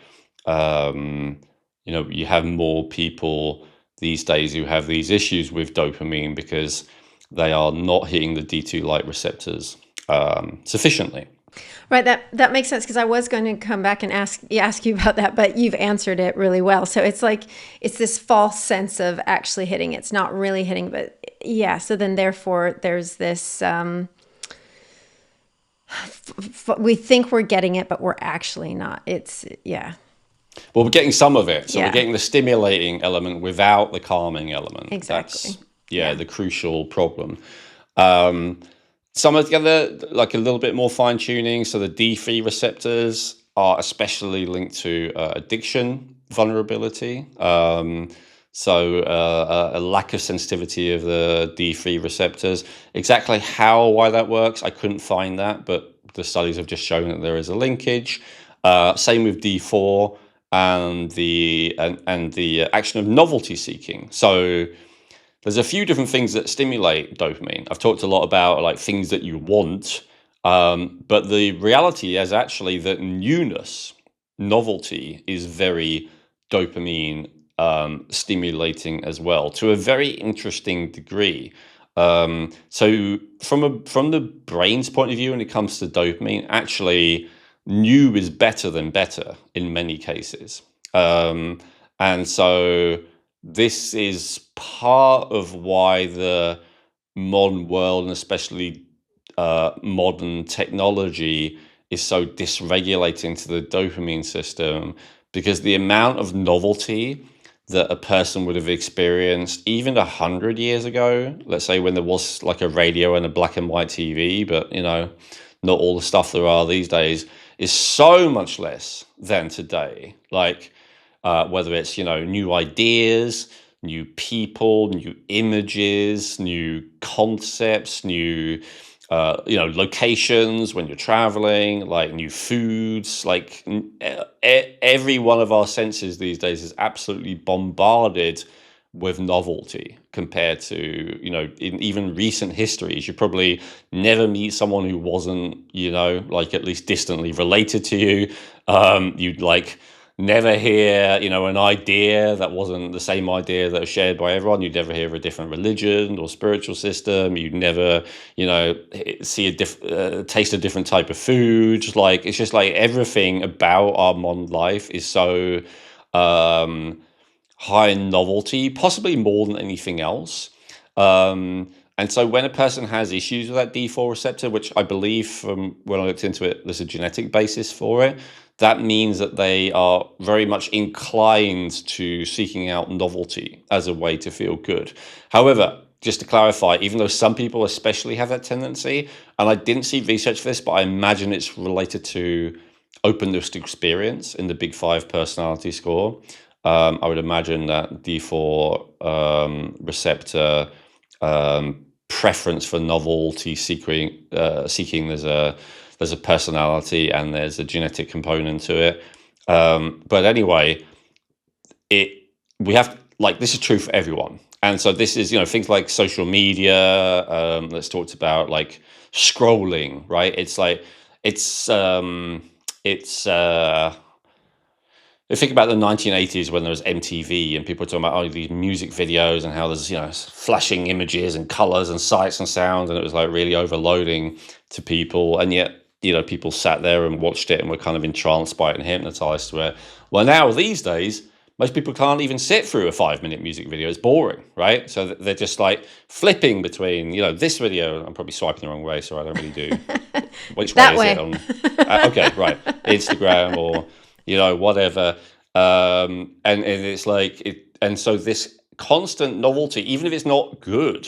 you have more people these days who have these issues with dopamine because they are not hitting the D2-like receptors sufficiently.
Right, that makes sense, because I was going to come back and ask you about that, but you've answered it really well. So it's like it's this false sense of actually hitting. It's not really hitting, but yeah. So then therefore there's this we think we're getting it, but we're actually not.
Well, we're getting some of it. So
Yeah.
we're getting the stimulating element without the calming element.
Exactly.
That's the crucial problem. Some of the other, like a little bit more fine tuning. So the D3 receptors are especially linked to addiction vulnerability. A lack of sensitivity of the D3 receptors. Exactly how or why that works, I couldn't find that, but the studies have just shown that there is a linkage. Same with D4 and the action of novelty seeking. So there's a few different things that stimulate dopamine. I've talked a lot about like things that you want, but the reality is actually that newness, novelty, is very dopamine stimulating as well, to a very interesting degree. So from the brain's point of view, when it comes to dopamine, actually new is better than better in many cases. And so this is part of why the modern world, and especially modern technology, is so dysregulating to the dopamine system, because the amount of novelty that a person would have experienced even 100 years ago, let's say when there was like a radio and a black and white TV, but not all the stuff there are these days, is so much less than today. Like whether it's new ideas, new people, new images, new concepts, new locations when you're traveling, like new foods, like every one of our senses these days is absolutely bombarded with novelty compared to in even recent histories. You probably never meet someone who wasn't like at least distantly related to you. You'd like never hear an idea that wasn't the same idea that was shared by everyone. You'd never hear of a different religion or spiritual system. You'd never see taste a different type of food. Like it's just like everything about our modern life is so high in novelty, possibly more than anything else. And so when a person has issues with that D4 receptor, which I believe from when I looked into it, there's a genetic basis for it, that means that they are very much inclined to seeking out novelty as a way to feel good. However, just to clarify, even though some people especially have that tendency, and I didn't see research for this, but I imagine it's related to openness to experience in the Big Five personality score. I would imagine that D4 receptor preference for novelty seeking, there's a personality and there's a genetic component to it. But anyway, we have like this is true for everyone. And so this is things like social media that's talked about, like scrolling, right? It's like it's I think about the 1980s when there was MTV and people were talking about these music videos and how there's flashing images and colors and sights and sounds, and it was like really overloading to people, and yet people sat there and watched it and were kind of entranced by it and hypnotized to it. Well, now these days most people can't even sit through a 5-minute music video. It's boring, right? So they're just like flipping between this video. I'm probably swiping the wrong way, so I don't really do. Which way is it on? Okay, right, Instagram or whatever. And it's like and so this constant novelty, even if it's not good,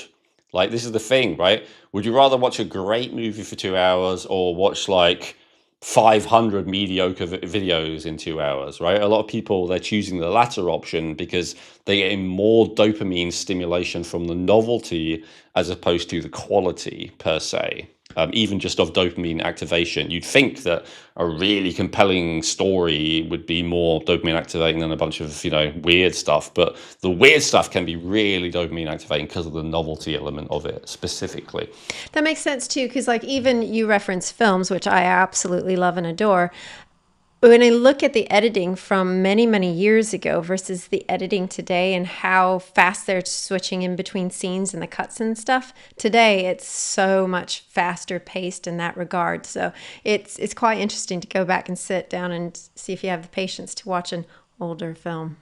like this is the thing, right? Would you rather watch a great movie for 2 hours or watch like 500 mediocre videos in 2 hours, right? A lot of people, they're choosing the latter option because they're getting more dopamine stimulation from the novelty as opposed to the quality per se. Even just of dopamine activation, you'd think that a really compelling story would be more dopamine activating than a bunch of weird stuff. But the weird stuff can be really dopamine activating because of the novelty element of it specifically.
That makes sense too, because like even you reference films, which I absolutely love and adore. When I look at the editing from many, many years ago versus the editing today and how fast they're switching in between scenes and the cuts and stuff, today it's so much faster paced in that regard. So it's quite interesting to go back and sit down and see if you have the patience to watch an older film.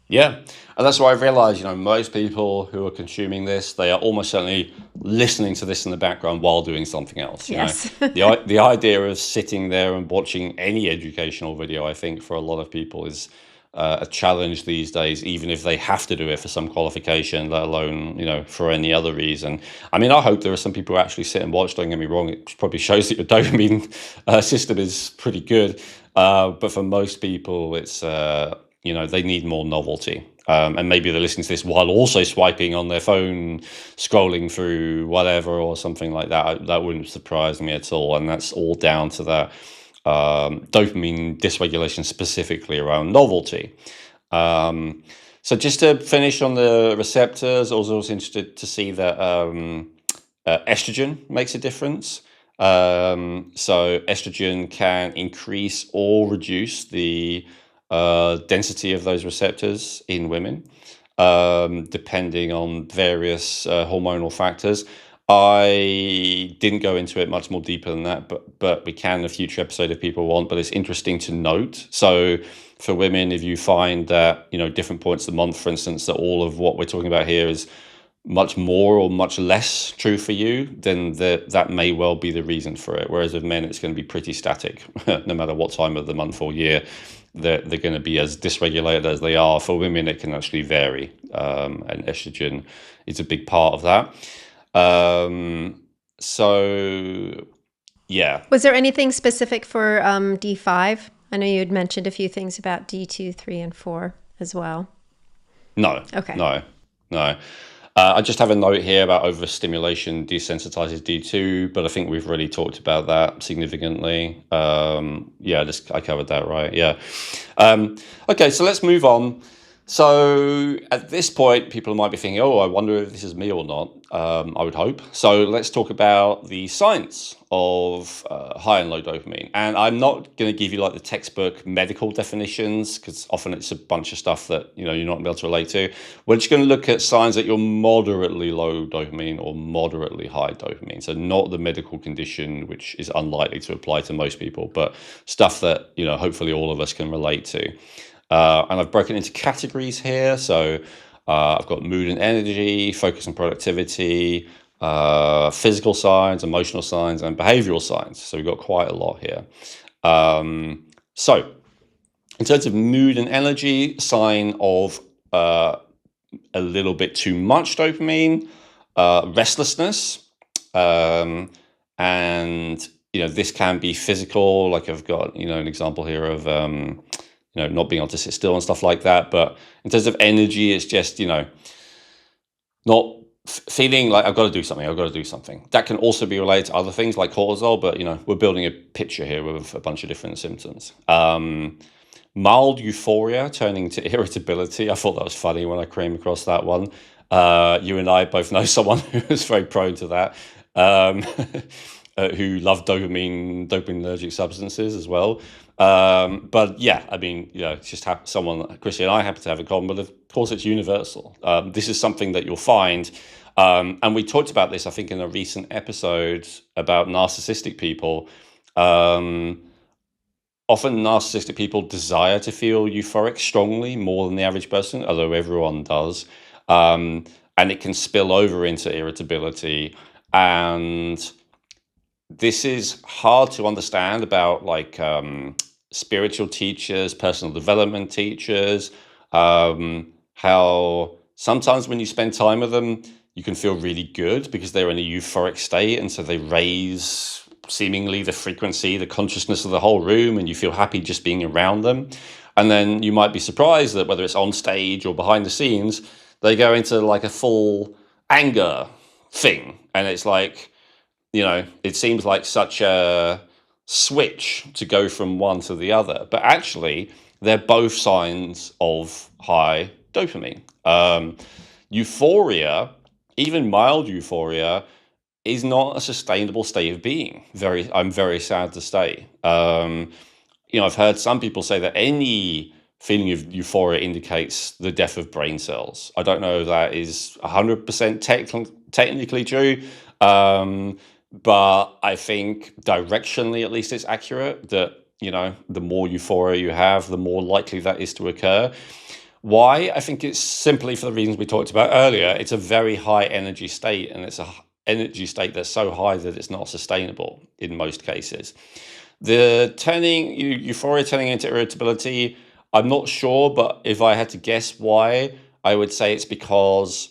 Yeah, and that's why I've realized, most people who are consuming this, they are almost certainly listening to this in the background while doing something else.
Yes.
The idea of sitting there and watching any educational video, I think, for a lot of people is a challenge these days, even if they have to do it for some qualification, let alone, for any other reason. I mean, I hope there are some people who actually sit and watch. Don't get me wrong; it probably shows that your dopamine system is pretty good. But for most people, it's they need more novelty. And maybe they're listening to this while also swiping on their phone, scrolling through whatever or something like that. That wouldn't surprise me at all. And that's all down to that dopamine dysregulation, specifically around novelty. So just to finish on the receptors, I was also interested to see that estrogen makes a difference. So estrogen can increase or reduce the density of those receptors in women, depending on various hormonal factors. I didn't go into it much more deeper than that, but we can in a future episode if people want. But it's interesting to note. So for women, if you find that, different points of the month, for instance, that all of what we're talking about here is much more or much less true for you, then that may well be the reason for it. Whereas with men, it's going to be pretty static, no matter what time of the month or year. They're going to be as dysregulated as they are. For women, it can actually vary, and estrogen is a big part of that. So yeah.
Was there anything specific for D5? I know you had mentioned a few things about D2, 3, and 4 as well.
No.
Okay.
No. I just have a note here about overstimulation desensitizes D2, but I think we've already talked about that significantly. I covered that, right? Yeah. Okay, so let's move on. So at this point, people might be thinking, oh, I wonder if this is me or not. I would hope. So let's talk about the science of high and low dopamine. And I'm not going to give you like the textbook medical definitions, because often it's a bunch of stuff that you're not going to be able to relate to. We're just going to look at signs that you're moderately low dopamine or moderately high dopamine. So not the medical condition, which is unlikely to apply to most people, but stuff that hopefully all of us can relate to. And I've broken into categories here. So I've got mood and energy, focus and productivity, physical signs, emotional signs, and behavioral signs. So we've got quite a lot here. So in terms of mood and energy, sign of a little bit too much dopamine, restlessness, and this can be physical. Like I've got an example here of not being able to sit still and stuff like that. But in terms of energy, it's just, not feeling like I've got to do something. That can also be related to other things like cortisol, but, we're building a picture here with a bunch of different symptoms. Mild euphoria turning to irritability. I thought that was funny when I came across that one. You and I both know someone who is very prone to that, who love dopamine-allergic substances as well. But yeah, I mean, it's just someone Chrissy and I happen to have in common, but of course it's universal. This is something that you'll find. And we talked about this, I think, in a recent episode about narcissistic people. Often narcissistic people desire to feel euphoric strongly more than the average person, although everyone does. And it can spill over into irritability. And this is hard to understand about spiritual teachers, personal development teachers, how sometimes when you spend time with them, you can feel really good because they're in a euphoric state. And so they raise seemingly the frequency, the consciousness of the whole room, and you feel happy just being around them. And then you might be surprised that whether it's on stage or behind the scenes, they go into like a full anger thing. And it's like, it seems like such a switch to go from one to the other. But actually, they're both signs of high dopamine. Euphoria, even mild euphoria, is not a sustainable state of being. I'm very sad to say. I've heard some people say that any feeling of euphoria indicates the death of brain cells. I don't know if that is 100% technically true, but I think directionally, at least, it's accurate that, the more euphoria you have, the more likely that is to occur. Why? I think it's simply for the reasons we talked about earlier. It's a very high energy state, and it's a energy state that's so high that it's not sustainable in most cases. The euphoria turning into irritability, I'm not sure, but if I had to guess why, I would say it's because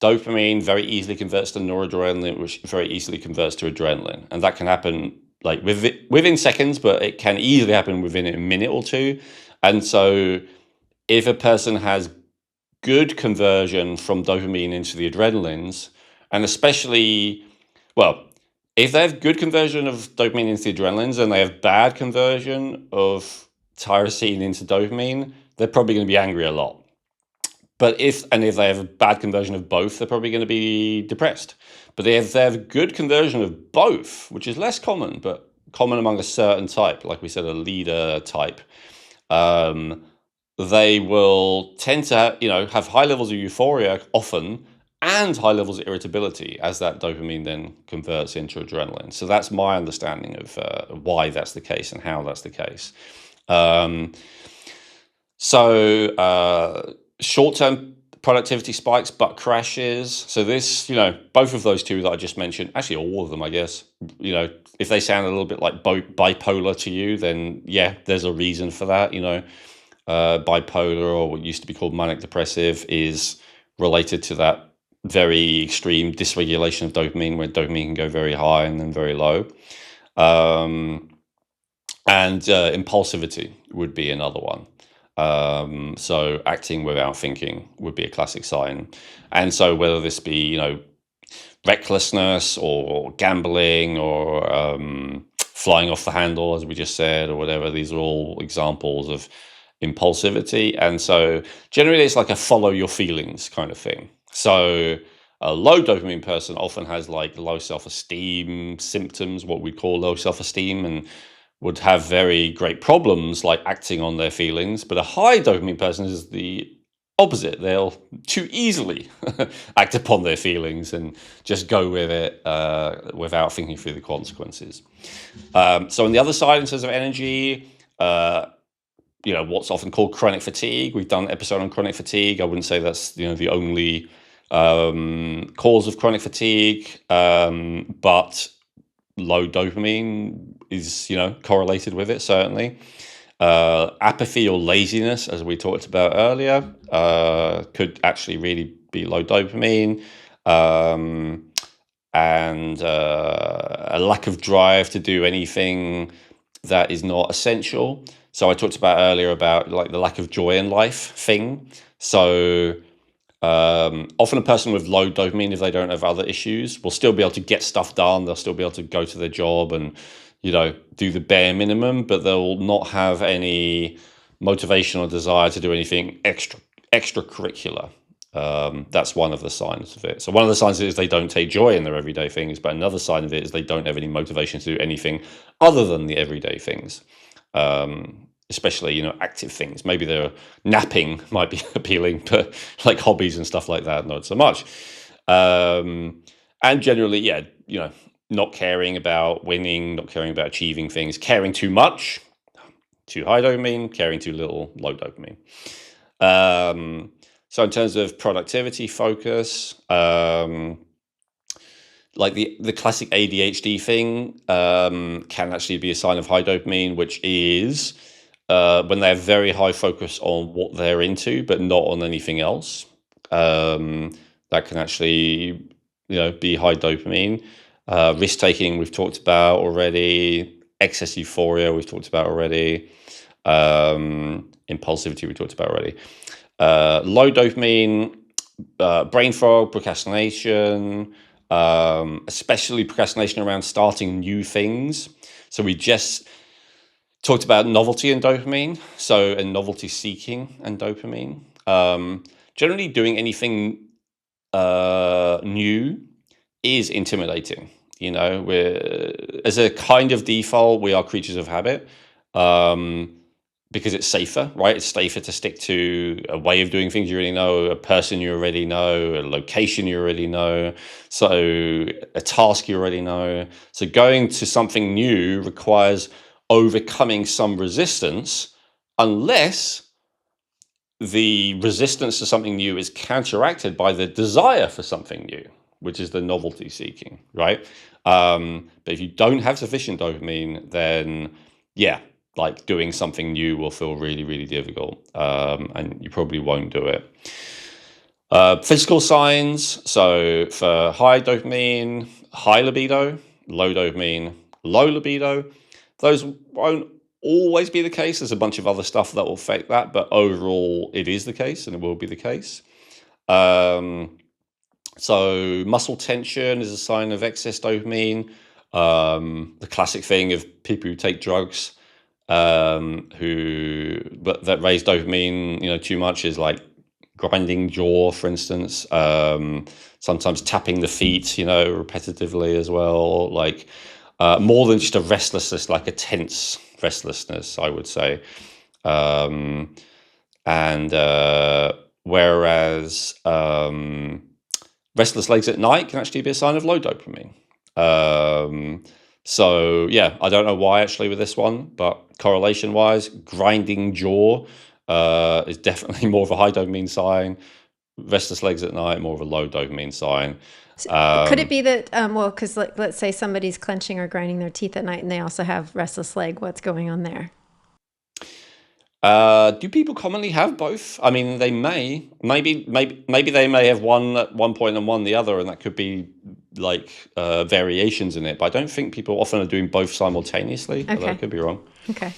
dopamine very easily converts to noradrenaline, which very easily converts to adrenaline, and that can happen like within seconds, but it can easily happen within a minute or two. And so, if a person has good conversion from dopamine into the adrenalines, and especially, well, if they have good conversion of dopamine into the adrenalines and they have bad conversion of tyrosine into dopamine, they're probably going to be angry a lot. But if they have a bad conversion of both, they're probably going to be depressed. But if they have a good conversion of both, which is less common, but common among a certain type, like we said, a leader type, um, they will tend to have high levels of euphoria often and high levels of irritability as that dopamine then converts into adrenaline. So that's my understanding of why that's the case and how that's the case. Um, Short-term productivity spikes, but crashes. So this, both of those two that I just mentioned, actually all of them, I guess, if they sound a little bit like bipolar to you, then yeah, there's a reason for that. Bipolar, or what used to be called manic depressive, is related to that very extreme dysregulation of dopamine, where dopamine can go very high and then very low. And impulsivity would be another one. So acting without thinking would be a classic sign. And so whether this be, recklessness or gambling or flying off the handle, as we just said, or whatever, these are all examples of impulsivity. And so generally it's like a follow your feelings kind of thing. So a low dopamine person often has like low self-esteem symptoms, what we call low self-esteem, and would have very great problems like acting on their feelings. But a high dopamine person is the opposite. They'll too easily act upon their feelings and just go with it without thinking through the consequences. So on the other side, in terms of energy, what's often called chronic fatigue. We've done an episode on chronic fatigue. I wouldn't say that's the only cause of chronic fatigue, but low dopamine is correlated with it, certainly. Apathy or laziness, as we talked about earlier, could actually really be low dopamine. And a lack of drive to do anything that is not essential. So I talked about earlier about like the lack of joy in life thing. So often a person with low dopamine, if they don't have other issues, will still be able to get stuff done. They'll still be able to go to their job and do the bare minimum, but they'll not have any motivation or desire to do anything extracurricular. That's one of the signs of it. So one of the signs is they don't take joy in their everyday things, but another sign of it is they don't have any motivation to do anything other than the everyday things. Especially, active things. Maybe their napping might be appealing, but like hobbies and stuff like that, not so much. And generally, not caring about winning, not caring about achieving things, caring too much, too high dopamine, caring too little, low dopamine. So in terms of productivity focus, like the classic ADHD thing can actually be a sign of high dopamine, which is when they have very high focus on what they're into, but not on anything else. That can actually, be high dopamine. Risk taking, we've talked about already. Excess euphoria, we've talked about already. Impulsivity, we talked about already. Low dopamine, brain fog, procrastination, especially procrastination around starting new things. So we just talked about novelty and dopamine, and novelty seeking and dopamine. Generally doing anything new is intimidating. We're, as a kind of default, we are creatures of habit. Because it's safer, right? It's safer to stick to a way of doing things you already know, a person you already know, a location you already know, so a task you already know. So going to something new requires overcoming some resistance, unless the resistance to something new is counteracted by the desire for something new, which is the novelty seeking, right? But if you don't have sufficient dopamine, then yeah, like doing something new will feel really, really difficult, and you probably won't do it. Physical signs. So for high dopamine, high libido, low dopamine, low libido, those won't always be the case. There's a bunch of other stuff that will affect that, but overall it is the case and it will be the case. So muscle tension is a sign of excess dopamine. The classic thing of people who take drugs, but that raise dopamine, too much, is like grinding jaw, for instance. Sometimes tapping the feet, repetitively as well. Like more than just a restlessness, like a tense restlessness, I would say. And whereas restless legs at night can actually be a sign of low dopamine. So yeah, I don't know why actually with this one, but correlation wise, grinding jaw is definitely more of a high dopamine sign. Restless legs at night, more of a low dopamine sign.
Could it be that, well, because let's say somebody's clenching or grinding their teeth at night and they also have restless leg. What's going on there?
Do people commonly have both? I mean, they maybe they may have one at one point and one the other, and that could be like variations in it. But I don't think people often are doing both simultaneously. Although I could be wrong.
Okay.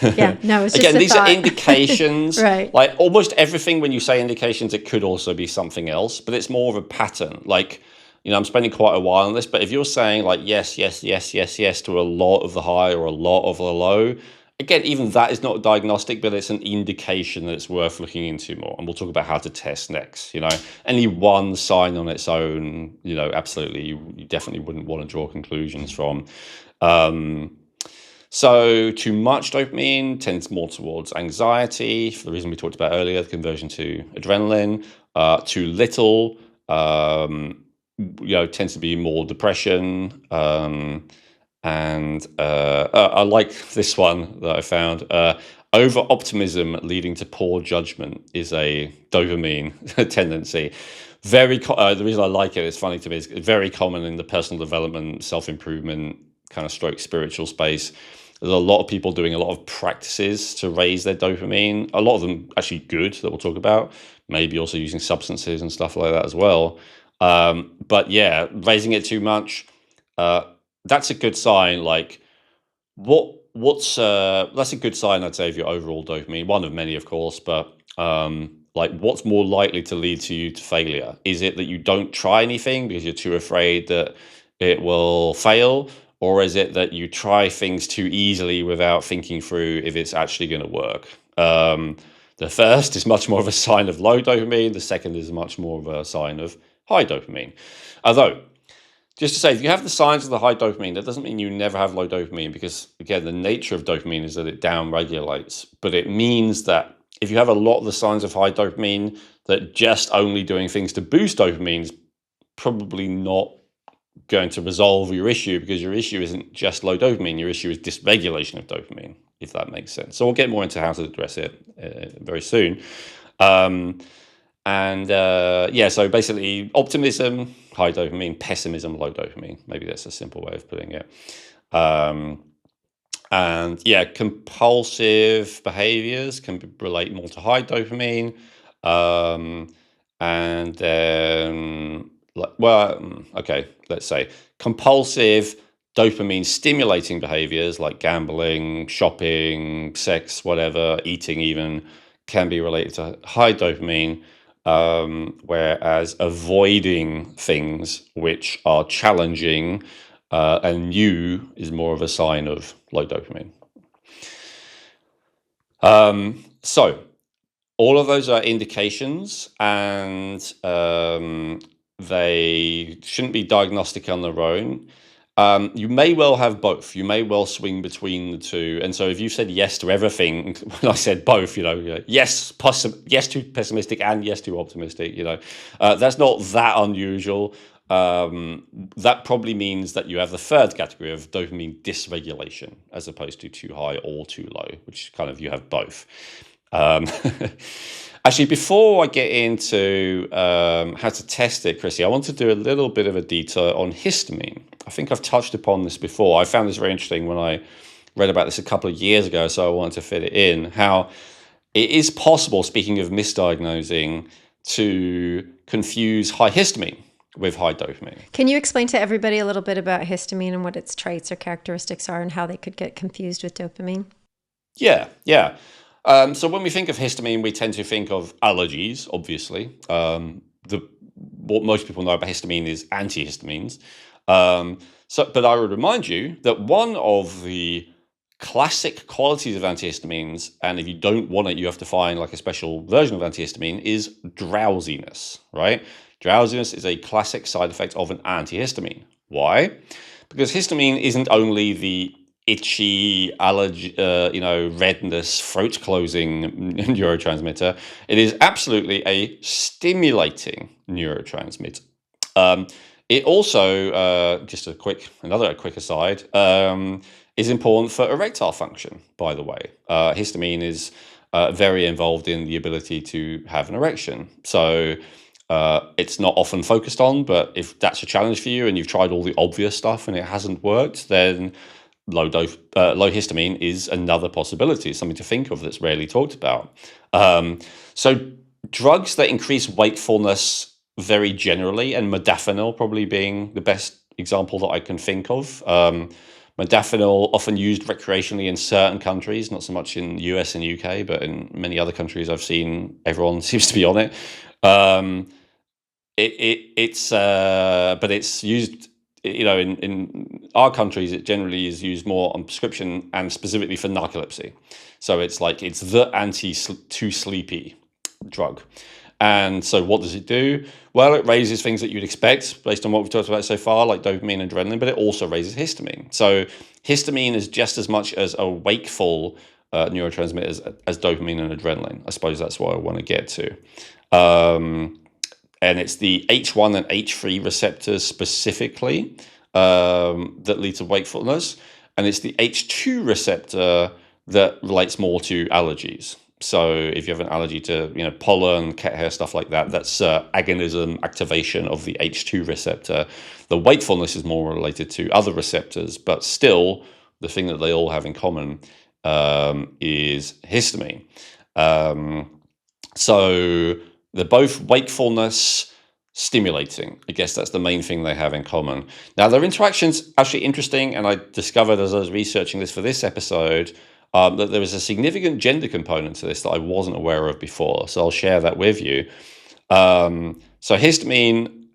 Yeah, no, it's just
again, these
thought.
Are indications.
Right.
Like almost everything when you say indications, it could also be something else, but it's more of a pattern. Like, I'm spending quite a while on this, but if you're saying like yes, yes, yes, yes, yes to a lot of the high or a lot of the low, again, even that is not diagnostic, but it's an indication that it's worth looking into more. And we'll talk about how to test next. Any one sign on its own, absolutely, you definitely wouldn't want to draw conclusions from. So too much dopamine tends more towards anxiety, for the reason we talked about earlier, the conversion to adrenaline. Too little, tends to be more depression. And I like this one that I found. Over optimism leading to poor judgment is a dopamine tendency. The reason I like it, it's funny to me, is very common in the personal development, self-improvement kind of stroke spiritual space. There's a lot of people doing a lot of practices to raise their dopamine. A lot of them actually good that we'll talk about. Maybe also using substances and stuff like that as well. But yeah, raising it too much. That's a good sign. Like, that's a good sign, I'd say, of your overall dopamine. One of many, of course, but like, what's more likely to lead to failure? Is it that you don't try anything because you're too afraid that it will fail, or is it that you try things too easily without thinking through if it's actually going to work? The first is much more of a sign of low dopamine. The second is much more of a sign of high dopamine. Although, just to say, if you have the signs of the high dopamine, that doesn't mean you never have low dopamine, because, again, the nature of dopamine is that it down-regulates. But it means that if you have a lot of the signs of high dopamine, that just only doing things to boost dopamine is probably not going to resolve your issue, because your issue isn't just low dopamine. Your issue is dysregulation of dopamine, if that makes sense. So we'll get more into how to address it very soon. So basically optimism, high dopamine, pessimism, low dopamine. Maybe that's a simple way of putting it. Compulsive behaviors can relate more to high dopamine. Let's say compulsive dopamine stimulating behaviors like gambling, shopping, sex, whatever, eating even, can be related to high dopamine. Whereas avoiding things which are challenging and new is more of a sign of low dopamine. So all of those are indications, and they shouldn't be diagnostic on their own. You may well have both. You may well swing between the two. And so if you said yes to everything, when I said both, yes too pessimistic and yes too optimistic, that's not that unusual. That probably means that you have the third category of dopamine dysregulation, as opposed to too high or too low, which kind of you have both. Actually, before I get into how to test it, Chrissy, I want to do a little bit of a detour on histamine. I think I've touched upon this before. I found this very interesting when I read about this a couple of years ago, so I wanted to fit it in, how it is possible, speaking of misdiagnosing, to confuse high histamine with high dopamine.
Can you explain to everybody a little bit about histamine and what its traits or characteristics are and how they could get confused with dopamine?
Yeah, yeah. So when we think of histamine, we tend to think of allergies, obviously. What most people know about histamine is antihistamines. But I would remind you that one of the classic qualities of antihistamines, and if you don't want it, you have to find like a special version of antihistamine, is drowsiness, right? Drowsiness is a classic side effect of an antihistamine. Why? Because histamine isn't only the itchy allergy, redness, throat closing neurotransmitter. It is absolutely a stimulating neurotransmitter. It also, another quick aside, is important for erectile function, by the way. Histamine is very involved in the ability to have an erection. So it's not often focused on, but if that's a challenge for you and you've tried all the obvious stuff and it hasn't worked, then low histamine is another possibility, something to think of that's rarely talked about. So drugs that increase wakefulness very generally, and modafinil probably being the best example that I can think of. Modafinil often used recreationally in certain countries, not so much in the US and UK, but in many other countries I've seen everyone seems to be on it. But it's used, in our countries, it generally is used more on prescription and specifically for narcolepsy. So it's the too sleepy drug. And so what does it do? Well, it raises things that you'd expect based on what we've talked about so far, like dopamine and adrenaline, but it also raises histamine. So histamine is just as much as a wakeful neurotransmitter as dopamine and adrenaline. I suppose that's what I want to get to. And it's the H1 and H3 receptors specifically that lead to wakefulness. And it's the H2 receptor that relates more to allergies. So if you have an allergy to pollen, cat hair, stuff like that, that's agonism, activation of the H2 receptor. The wakefulness is more related to other receptors, but still the thing that they all have in common is histamine. So they're both wakefulness stimulating. I guess that's the main thing they have in common. Now, their interaction's actually interesting, and I discovered as I was researching this for this episode that there is a significant gender component to this that I wasn't aware of before. So I'll share that with you. So histamine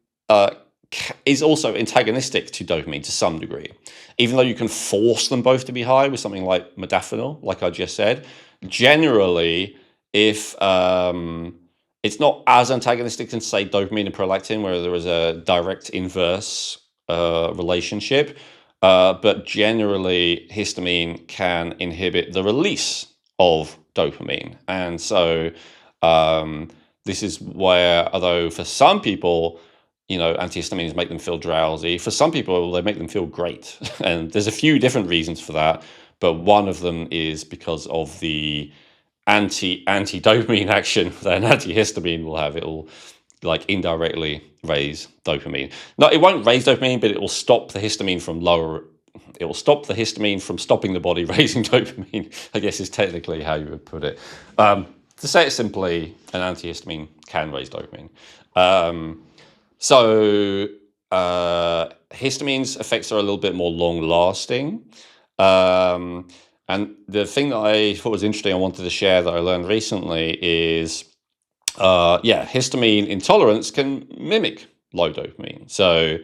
is also antagonistic to dopamine to some degree. Even though you can force them both to be high with something like modafinil, like I just said, generally, if it's not as antagonistic as, say, dopamine and prolactin, where there is a direct inverse relationship. But generally, histamine can inhibit the release of dopamine. And so this is where, although for some people, antihistamines make them feel drowsy, for some people, they make them feel great. And there's a few different reasons for that. But one of them is because of the anti-dopamine action that an antihistamine will have. It will indirectly raise dopamine. No, it won't raise dopamine, but it will stop the histamine from stopping the body raising dopamine, I guess is technically how you would put it. To say it simply, an antihistamine can raise dopamine. Histamine's effects are a little bit more long-lasting. And the thing that I thought was interesting, I wanted to share that I learned recently is, histamine intolerance can mimic low dopamine. So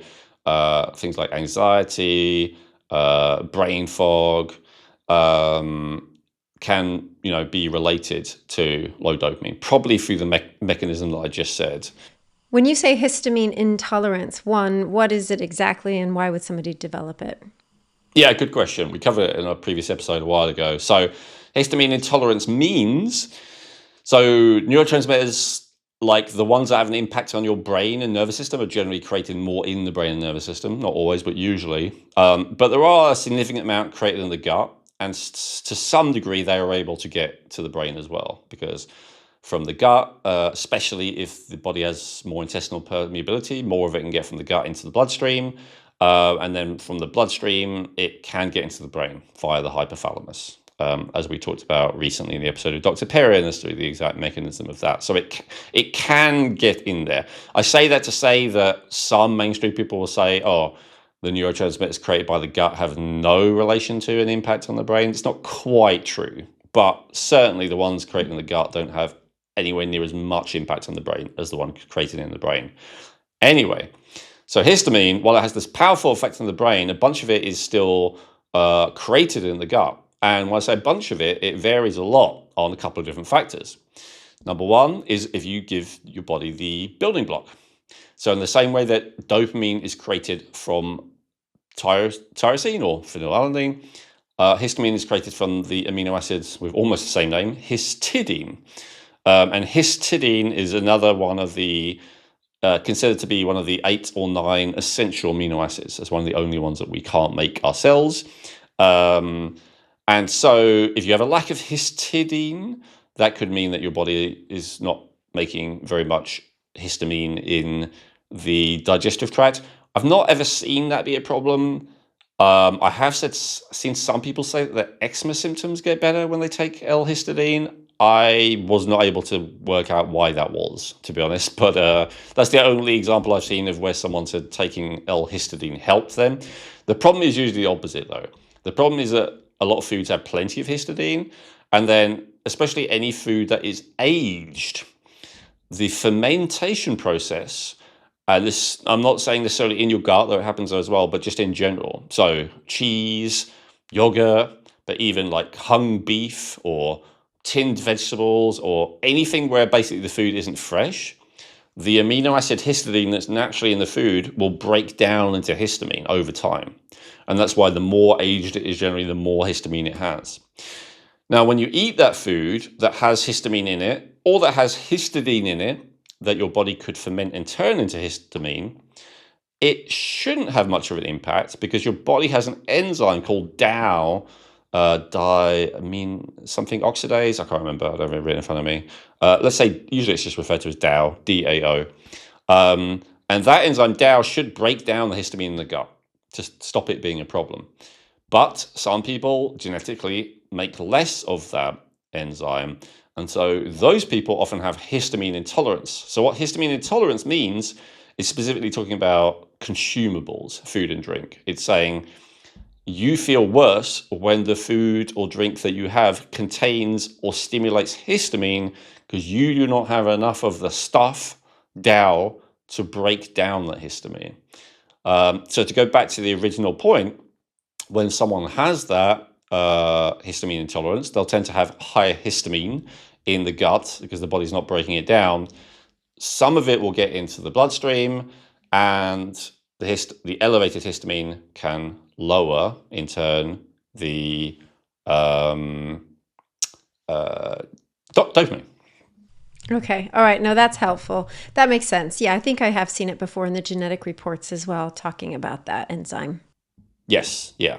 things like anxiety, brain fog, can be related to low dopamine, probably through the mechanism that I just said.
When you say histamine intolerance, what is it exactly and why would somebody develop it?
Yeah, good question. We covered it in a previous episode a while ago. So histamine intolerance means, neurotransmitters like the ones that have an impact on your brain and nervous system are generally created more in the brain and nervous system, not always, but usually. But there are a significant amount created in the gut, and to some degree they are able to get to the brain as well, because from the gut, especially if the body has more intestinal permeability, more of it can get from the gut into the bloodstream. And then from the bloodstream, it can get into the brain via the hypothalamus, as we talked about recently in the episode of Dr. Perrin as to the exact mechanism of that. So it can get in there. I say that to say that some mainstream people will say, oh, the neurotransmitters created by the gut have no relation to an impact on the brain. It's not quite true, but certainly the ones created in the gut don't have anywhere near as much impact on the brain as the one created in the brain. Anyway, so histamine, while it has this powerful effect on the brain, a bunch of it is still created in the gut. And when I say a bunch of it, it varies a lot on a couple of different factors. Number one is if you give your body the building block. So in the same way that dopamine is created from tyrosine or phenylalanine, histamine is created from the amino acids with almost the same name, histidine. And histidine is another one of the considered to be one of the 8 or 9 essential amino acids. It's one of the only ones that we can't make ourselves. And so if you have a lack of histidine, that could mean that your body is not making very much histamine in the digestive tract. I've not ever seen that be a problem. I have seen some people say that eczema symptoms get better when they take L-histidine. I was not able to work out why that was, to be honest, but that's the only example I've seen of where someone said taking L-histidine helped them. The problem is usually the opposite, though. The problem is that a lot of foods have plenty of histidine, and then especially any food that is aged, the fermentation process, and this, I'm not saying necessarily in your gut, though it happens as well, but just in general. So cheese, yogurt, but even like hung beef or tinned vegetables or anything where basically the food isn't fresh, the amino acid histidine that's naturally in the food will break down into histamine over time. And that's why the more aged it is, generally, the more histamine it has. Now, when you eat that food that has histamine in it, or that has histidine in it, that your body could ferment and turn into histamine, it shouldn't have much of an impact because your body has an enzyme called DAO, diamine something oxidase. I can't remember. I don't have it written in front of me. Let's say usually it's just referred to as DAO, DAO. And that enzyme DAO should break down the histamine in the gut to stop it being a problem. But some people genetically make less of that enzyme. And so those people often have histamine intolerance. So what histamine intolerance means is specifically talking about consumables, food and drink. It's saying you feel worse when the food or drink that you have contains or stimulates histamine because you do not have enough of the stuff, DAO, to break down that histamine. So to go back to the original point, when someone has that histamine intolerance, they'll tend to have higher histamine in the gut because the body's not breaking it down. Some of it will get into the bloodstream, and the elevated histamine can lower, in turn, the dopamine.
Okay. All right. No, that's helpful. That makes sense. Yeah, I think I have seen it before in the genetic reports as well, talking about that enzyme.
Yes, yeah.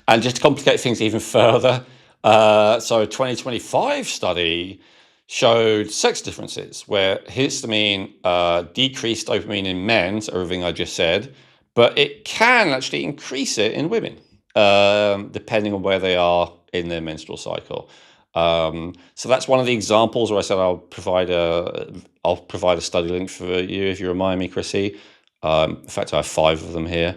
And just to complicate things even further, so a 2025 study showed sex differences where histamine decreased dopamine in men, so everything I just said, but it can actually increase it in women, depending on where they are in their menstrual cycle. So that's one of the examples where I said I'll provide a study link for you if you remind me, Chrissy. In fact, I have 5 of them here.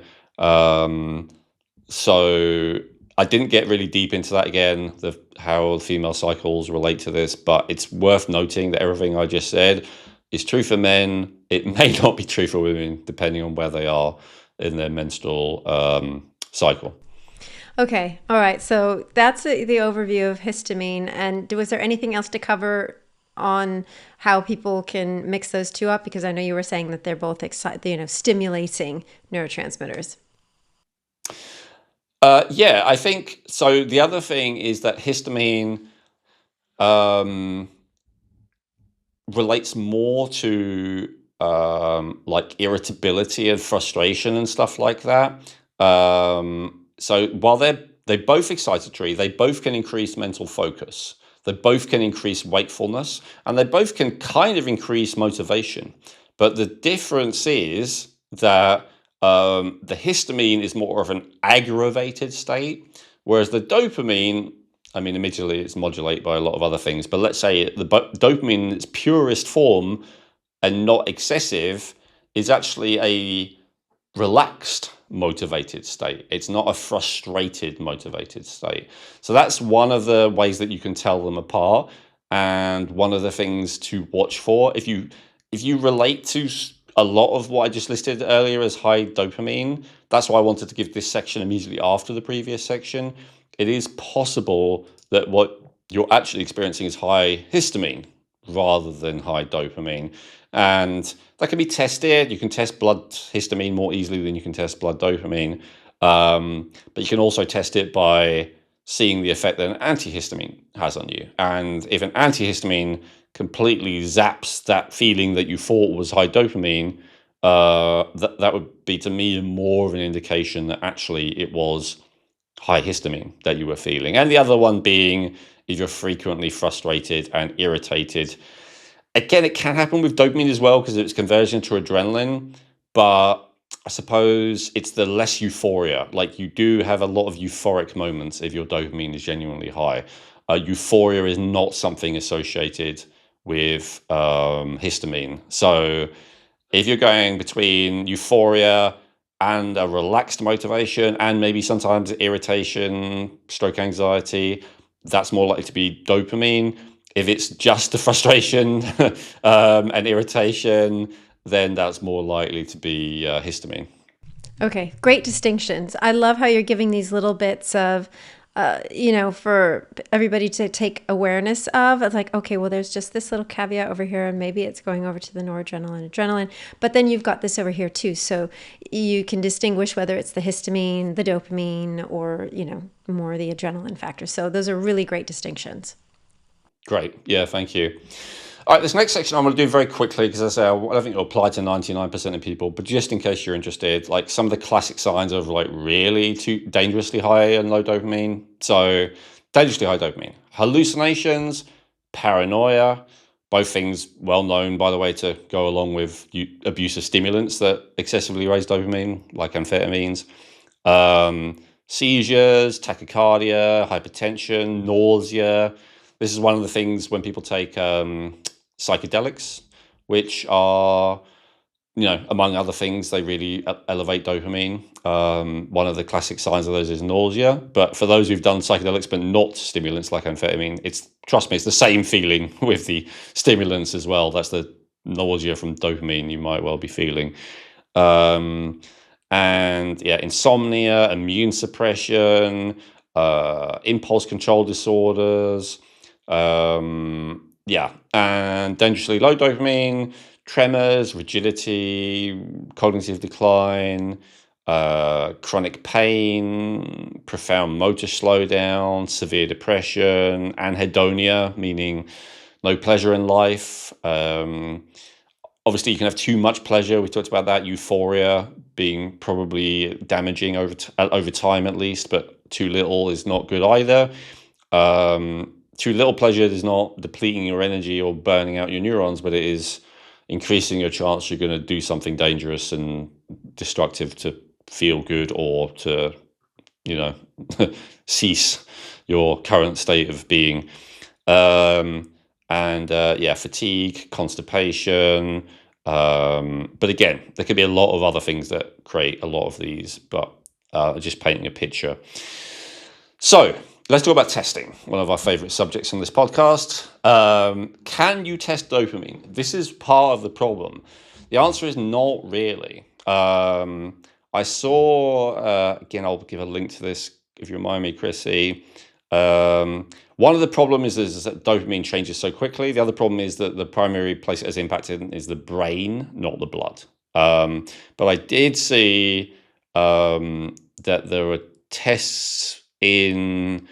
So I didn't get really deep into that again, how female cycles relate to this, but it's worth noting that everything I just said is true for men. It may not be true for women, depending on where they are in their menstrual cycle.
Okay. All right. So that's the overview of histamine. And was there anything else to cover on how people can mix those two up? Because I know you were saying that they're both stimulating neurotransmitters.
Yeah, I think so. The other thing is that histamine relates more to like irritability and frustration and stuff like that. So while they both excitatory, they both can increase mental focus. They both can increase wakefulness, and they both can kind of increase motivation. But the difference is that The histamine is more of an aggravated state, whereas the dopamine, I mean, admittedly, it's modulated by a lot of other things, but let's say the dopamine in its purest form and not excessive is actually a relaxed motivated state. It's not a frustrated motivated state. So that's one of the ways that you can tell them apart, and one of the things to watch for. If you relate to a lot of what I just listed earlier as high dopamine, that's why I wanted to give this section immediately after the previous section. It is possible that what you're actually experiencing is high histamine rather than high dopamine. And that can be tested. You can test blood histamine more easily than you can test blood dopamine. But you can also test it by seeing the effect that an antihistamine has on you. And if an antihistamine completely zaps that feeling that you thought was high dopamine, that would be to me more of an indication that actually it was high histamine that you were feeling. And the other one being if you're frequently frustrated and irritated. Again, it can happen with dopamine as well because it's conversion to adrenaline, but I suppose it's the less euphoria. Like, you do have a lot of euphoric moments if your dopamine is genuinely high. Euphoria is not something associated with histamine. So if you're going between euphoria and a relaxed motivation and maybe sometimes irritation, stroke anxiety, that's more likely to be dopamine. If it's just the frustration and irritation, then that's more likely to be histamine.
Okay, great distinctions. I love how you're giving these little bits of, for everybody to take awareness of. It's like, okay, well, there's just this little caveat over here, and maybe it's going over to the noradrenaline, adrenaline, but then you've got this over here too. So you can distinguish whether it's the histamine, the dopamine, or, more the adrenaline factor. So those are really great distinctions.
Great. Yeah, thank you. All right, this next section I'm going to do very quickly because I say I don't think it'll apply to 99% of people, but just in case you're interested, like some of the classic signs of like really too dangerously high and low dopamine. So dangerously high dopamine, hallucinations, paranoia, both things well known, by the way, to go along with abuse of stimulants that excessively raise dopamine, like amphetamines, seizures, tachycardia, hypertension, nausea. This is one of the things when people take psychedelics, which are, among other things, they really elevate dopamine. One of the classic signs of those is nausea. But for those who've done psychedelics but not stimulants like amphetamine, trust me, it's the same feeling with the stimulants as well. That's the nausea from dopamine you might well be feeling. And yeah, insomnia, immune suppression, impulse control disorders, yeah, and dangerously low dopamine, tremors, rigidity, cognitive decline, chronic pain, profound motor slowdown, severe depression, anhedonia, meaning no pleasure in life. Obviously, you can have too much pleasure. We talked about that. Euphoria being probably damaging over time, at least, but too little is not good either. Too little pleasure is not depleting your energy or burning out your neurons, but it is increasing your chance you're going to do something dangerous and destructive to feel good or to, cease your current state of being. Fatigue, constipation. But again, there could be a lot of other things that create a lot of these, but just painting a picture. So let's talk about testing, one of our favorite subjects on this podcast. Can you test dopamine? This is part of the problem. The answer is not really. I saw, again, I'll give a link to this if you remind me, Chrissy. One of the problems is that dopamine changes so quickly. The other problem is that the primary place it has impacted is the brain, not the blood. But I did see that there were tests in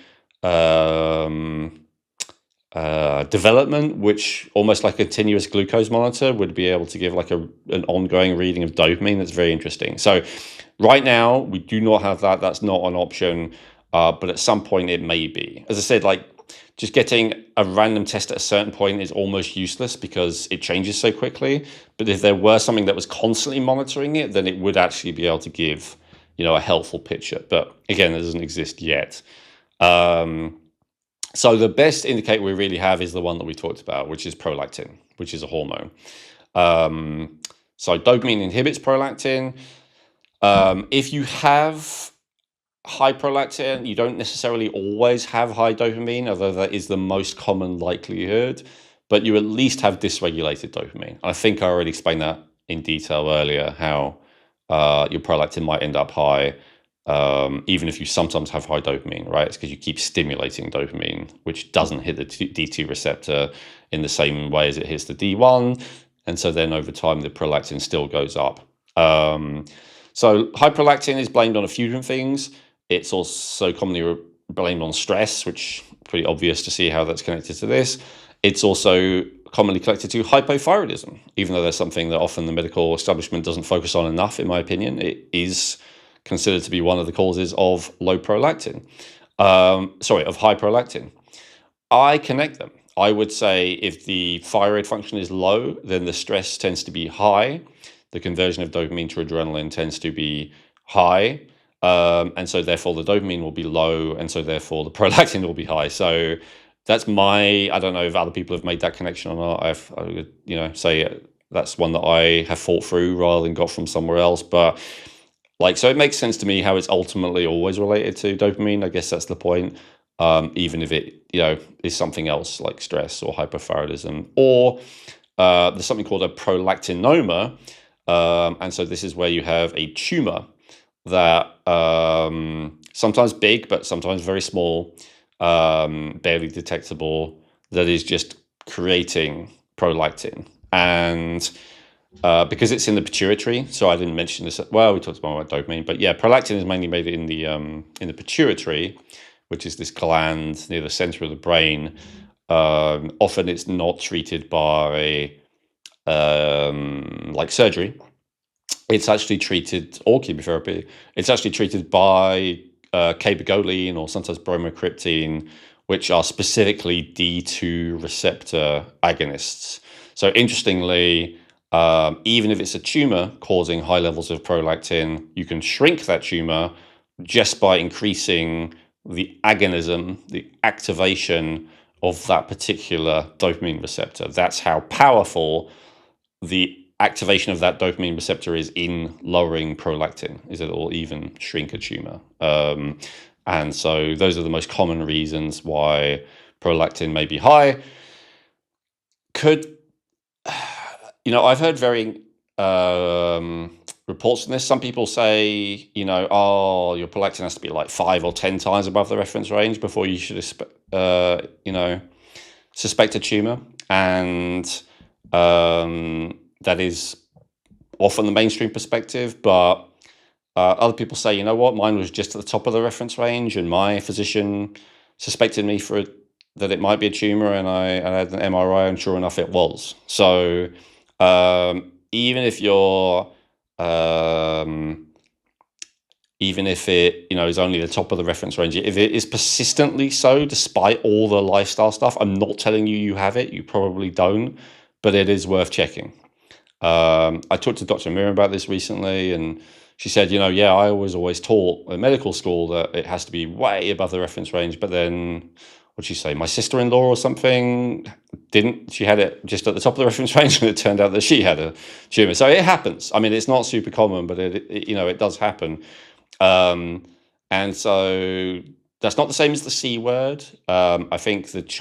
development, which almost like a continuous glucose monitor would be able to give like an ongoing reading of dopamine. That's very interesting. So right now we do not have that. That's not an option. But at some point it may be. As I said, like just getting a random test at a certain point is almost useless because it changes so quickly. But if there were something that was constantly monitoring it, then it would actually be able to give, a helpful picture. But again, it doesn't exist yet. So the best indicator we really have is the one that we talked about, which is prolactin, which is a hormone. So dopamine inhibits prolactin. If you have high prolactin, you don't necessarily always have high dopamine, although that is the most common likelihood, but you at least have dysregulated dopamine. I think I already explained that in detail earlier, how your prolactin might end up high, even if you sometimes have high dopamine, right? It's because you keep stimulating dopamine, which doesn't hit the D2 receptor in the same way as it hits the D1. And so then over time, the prolactin still goes up. So high prolactin is blamed on a few different things. It's also commonly blamed on stress, which is pretty obvious to see how that's connected to this. It's also commonly connected to hypothyroidism, even though there's something that often the medical establishment doesn't focus on enough, in my opinion. It is considered to be one of the causes of low prolactin. Of high prolactin. I connect them. I would say if the thyroid function is low, then the stress tends to be high. The conversion of dopamine to adrenaline tends to be high. And so therefore the dopamine will be low, and so therefore the prolactin will be high. So that's I don't know if other people have made that connection or not. I would, say that's one that I have thought through rather than got from somewhere else. But so it makes sense to me how it's ultimately always related to dopamine. I guess that's the point. Even if it, is something else like stress or hypothyroidism, or there's something called a prolactinoma. And so this is where you have a tumor that sometimes big, but sometimes very small, barely detectable, that is just creating prolactin. And because it's in the pituitary, so I didn't mention this. Well, we talked about dopamine, but yeah, prolactin is mainly made in the pituitary, which is this gland near the center of the brain. Often it's not treated by surgery. It's actually treated, or chemotherapy. It's actually treated by cabergoline or sometimes bromocriptine, which are specifically D2 receptor agonists. So interestingly, even if it's a tumor causing high levels of prolactin, you can shrink that tumor just by increasing the agonism, the activation of that particular dopamine receptor. That's how powerful the activation of that dopamine receptor is in lowering prolactin, is it will even shrink a tumor. And so those are the most common reasons why prolactin may be high. I've heard varying reports on this. Some people say, your prolactin has to be like 5 or 10 times above the reference range before you should, suspect a tumor. And that is often the mainstream perspective, but other people say, mine was just at the top of the reference range, and my physician suspected me that it might be a tumor, and I had an MRI, and sure enough, it was. So even if it is only the top of the reference range, if it is persistently so, despite all the lifestyle stuff, I'm not telling you have it. You probably don't, but it is worth checking. I talked to Dr. Miriam about this recently, and she said, I was always taught at medical school that it has to be way above the reference range. But then, what'd she say? My sister-in-law or something didn't. She had it just at the top of the reference range, and it turned out that she had a tumor. So it happens. I mean, it's not super common, but it does happen. And so that's not the same as the C word. I think the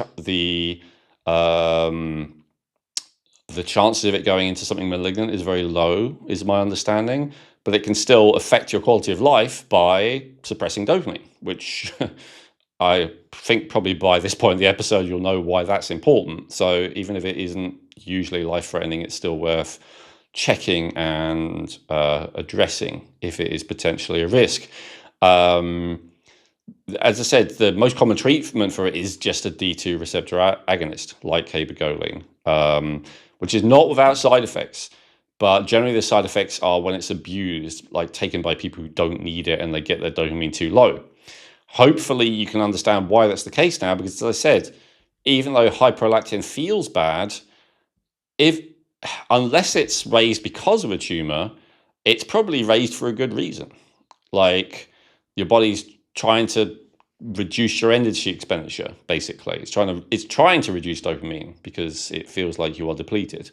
chances of it going into something malignant is very low, is my understanding, but it can still affect your quality of life by suppressing dopamine, which I think probably by this point in the episode, you'll know why that's important. So even if it isn't usually life-threatening, it's still worth checking and addressing if it is potentially a risk. As I said, the most common treatment for it is just a D2 receptor agonist, like cabergoline, which is not without side effects. But generally, the side effects are when it's abused, like taken by people who don't need it and they get their dopamine too low. hopefully you can understand why that's the case now, because as I said, even though hyperlactin feels bad, if unless it's raised because of a tumor, it's probably raised for a good reason. Like your body's trying to reduce your energy expenditure. Basically, it's trying to reduce dopamine because it feels like you are depleted.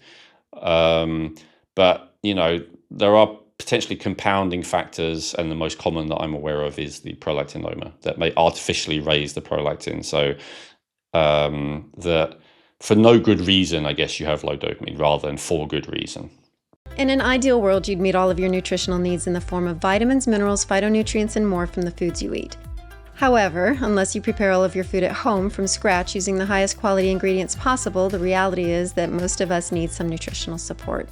But there are potentially compounding factors, and the most common that I'm aware of is the prolactinoma that may artificially raise the prolactin. So that for no good reason, I guess you have low dopamine rather than for good reason.
In an ideal world, you'd meet all of your nutritional needs in the form of vitamins, minerals, phytonutrients, and more from the foods you eat. However, unless you prepare all of your food at home from scratch using the highest quality ingredients possible, the reality is that most of us need some nutritional support.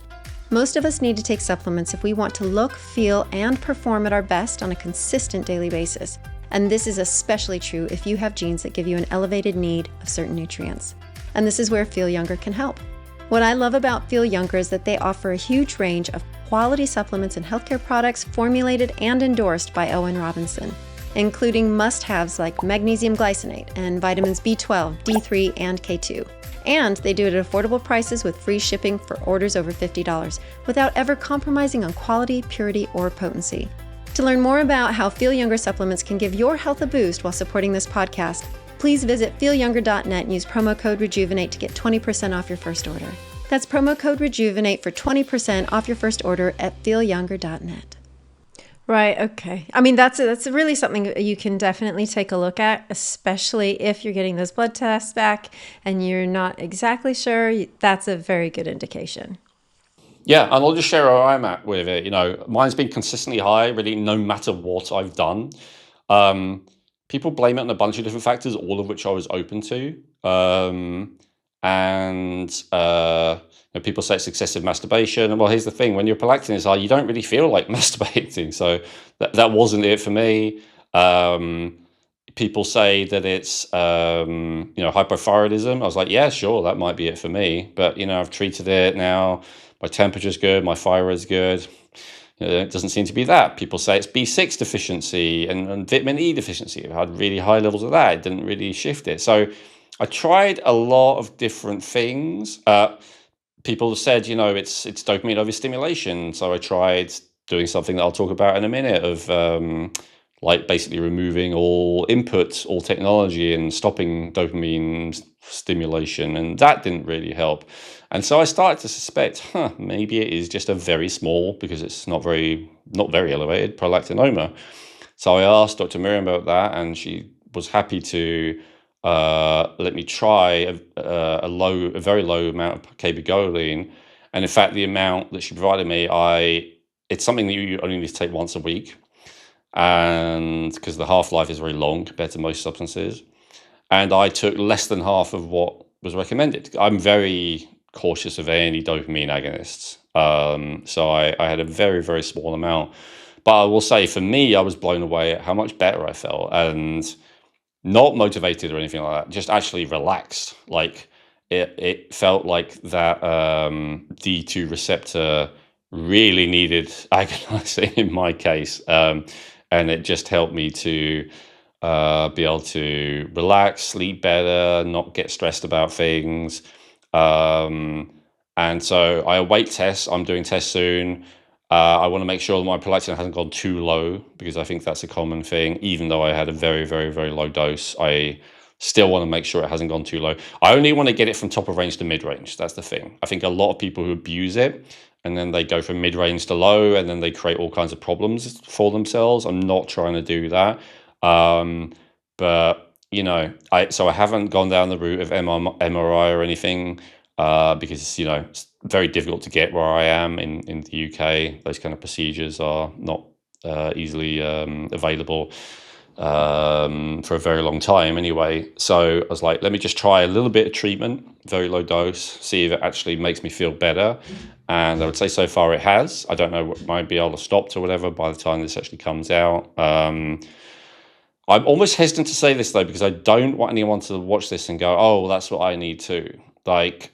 Most of us need to take supplements if we want to look, feel, and perform at our best on a consistent daily basis. And this is especially true if you have genes that give you an elevated need of certain nutrients. And this is where Feel Younger can help. What I love about Feel Younger is that they offer a huge range of quality supplements and healthcare products formulated and endorsed by Owen Robinson, including must-haves like magnesium glycinate and vitamins B12, D3, and K2. And they do it at affordable prices with free shipping for orders over $50 without ever compromising on quality, purity, or potency. To learn more about how Feel Younger supplements can give your health a boost while supporting this podcast, please visit feelyounger.net and use promo code Rejuvenate to get 20% off your first order. That's promo code Rejuvenate for 20% off your first order at feelyounger.net. Right, okay. I mean, that's really something you can definitely take a look at, especially if you're getting those blood tests back and you're not exactly sure. That's a very good indication.
Yeah, and I'll just share where I'm at with it. Mine's been consistently high, really, no matter what I've done. People blame it on a bunch of different factors, all of which I was open to. People say it's excessive masturbation. Well, here's the thing: when your prolactin is high, you don't really feel like masturbating. So that wasn't it for me. People say that it's hypothyroidism. I was like, yeah, sure, that might be it for me. But I've treated it now. My temperature's good. My thyroid's good. It doesn't seem to be that. People say it's B6 deficiency and vitamin E deficiency. I've had really high levels of that. It didn't really shift it. So I tried a lot of different things. People have said, it's dopamine overstimulation. So I tried doing something that I'll talk about in a minute of basically removing all inputs, all technology, and stopping dopamine stimulation. And that didn't really help. And so I started to suspect, maybe it is just a very small, because it's not very elevated, prolactinoma. So I asked Dr. Miriam about that, and she was happy to let me try a very low amount of cabergoline. And in fact, the amount that she provided me, it's something that you only need to take once a week, and because the half-life is very long compared to most substances. And I took less than half of what was recommended. I'm very cautious of any dopamine agonists. So I had a very, very small amount. But I will say, for me, I was blown away at how much better I felt, and not motivated or anything like that, just actually relaxed. Like it felt like that D2 receptor really needed agonizing in my case. And it just helped me to be able to relax, sleep better, not get stressed about things. And so I await tests. I'm doing tests soon. I want to make sure that my prolactin hasn't gone too low, because I think that's a common thing. Even though I had a very, very, very low dose, I still want to make sure it hasn't gone too low. I only want to get it from top of range to mid range. That's the thing. I think a lot of people who abuse it, and then they go from mid range to low, and then they create all kinds of problems for themselves. I'm not trying to do that. But I haven't gone down the route of MRI or anything, because it's very difficult to get where I am in the UK. Those kind of procedures are not easily available for a very long time anyway. So I was like, let me just try a little bit of treatment, very low dose, see if it actually makes me feel better. And I would say so far it has. I don't know what might be able to stop or whatever by the time this actually comes out. I'm almost hesitant to say this though, because I don't want anyone to watch this and go, oh, well, that's what I need too. Like,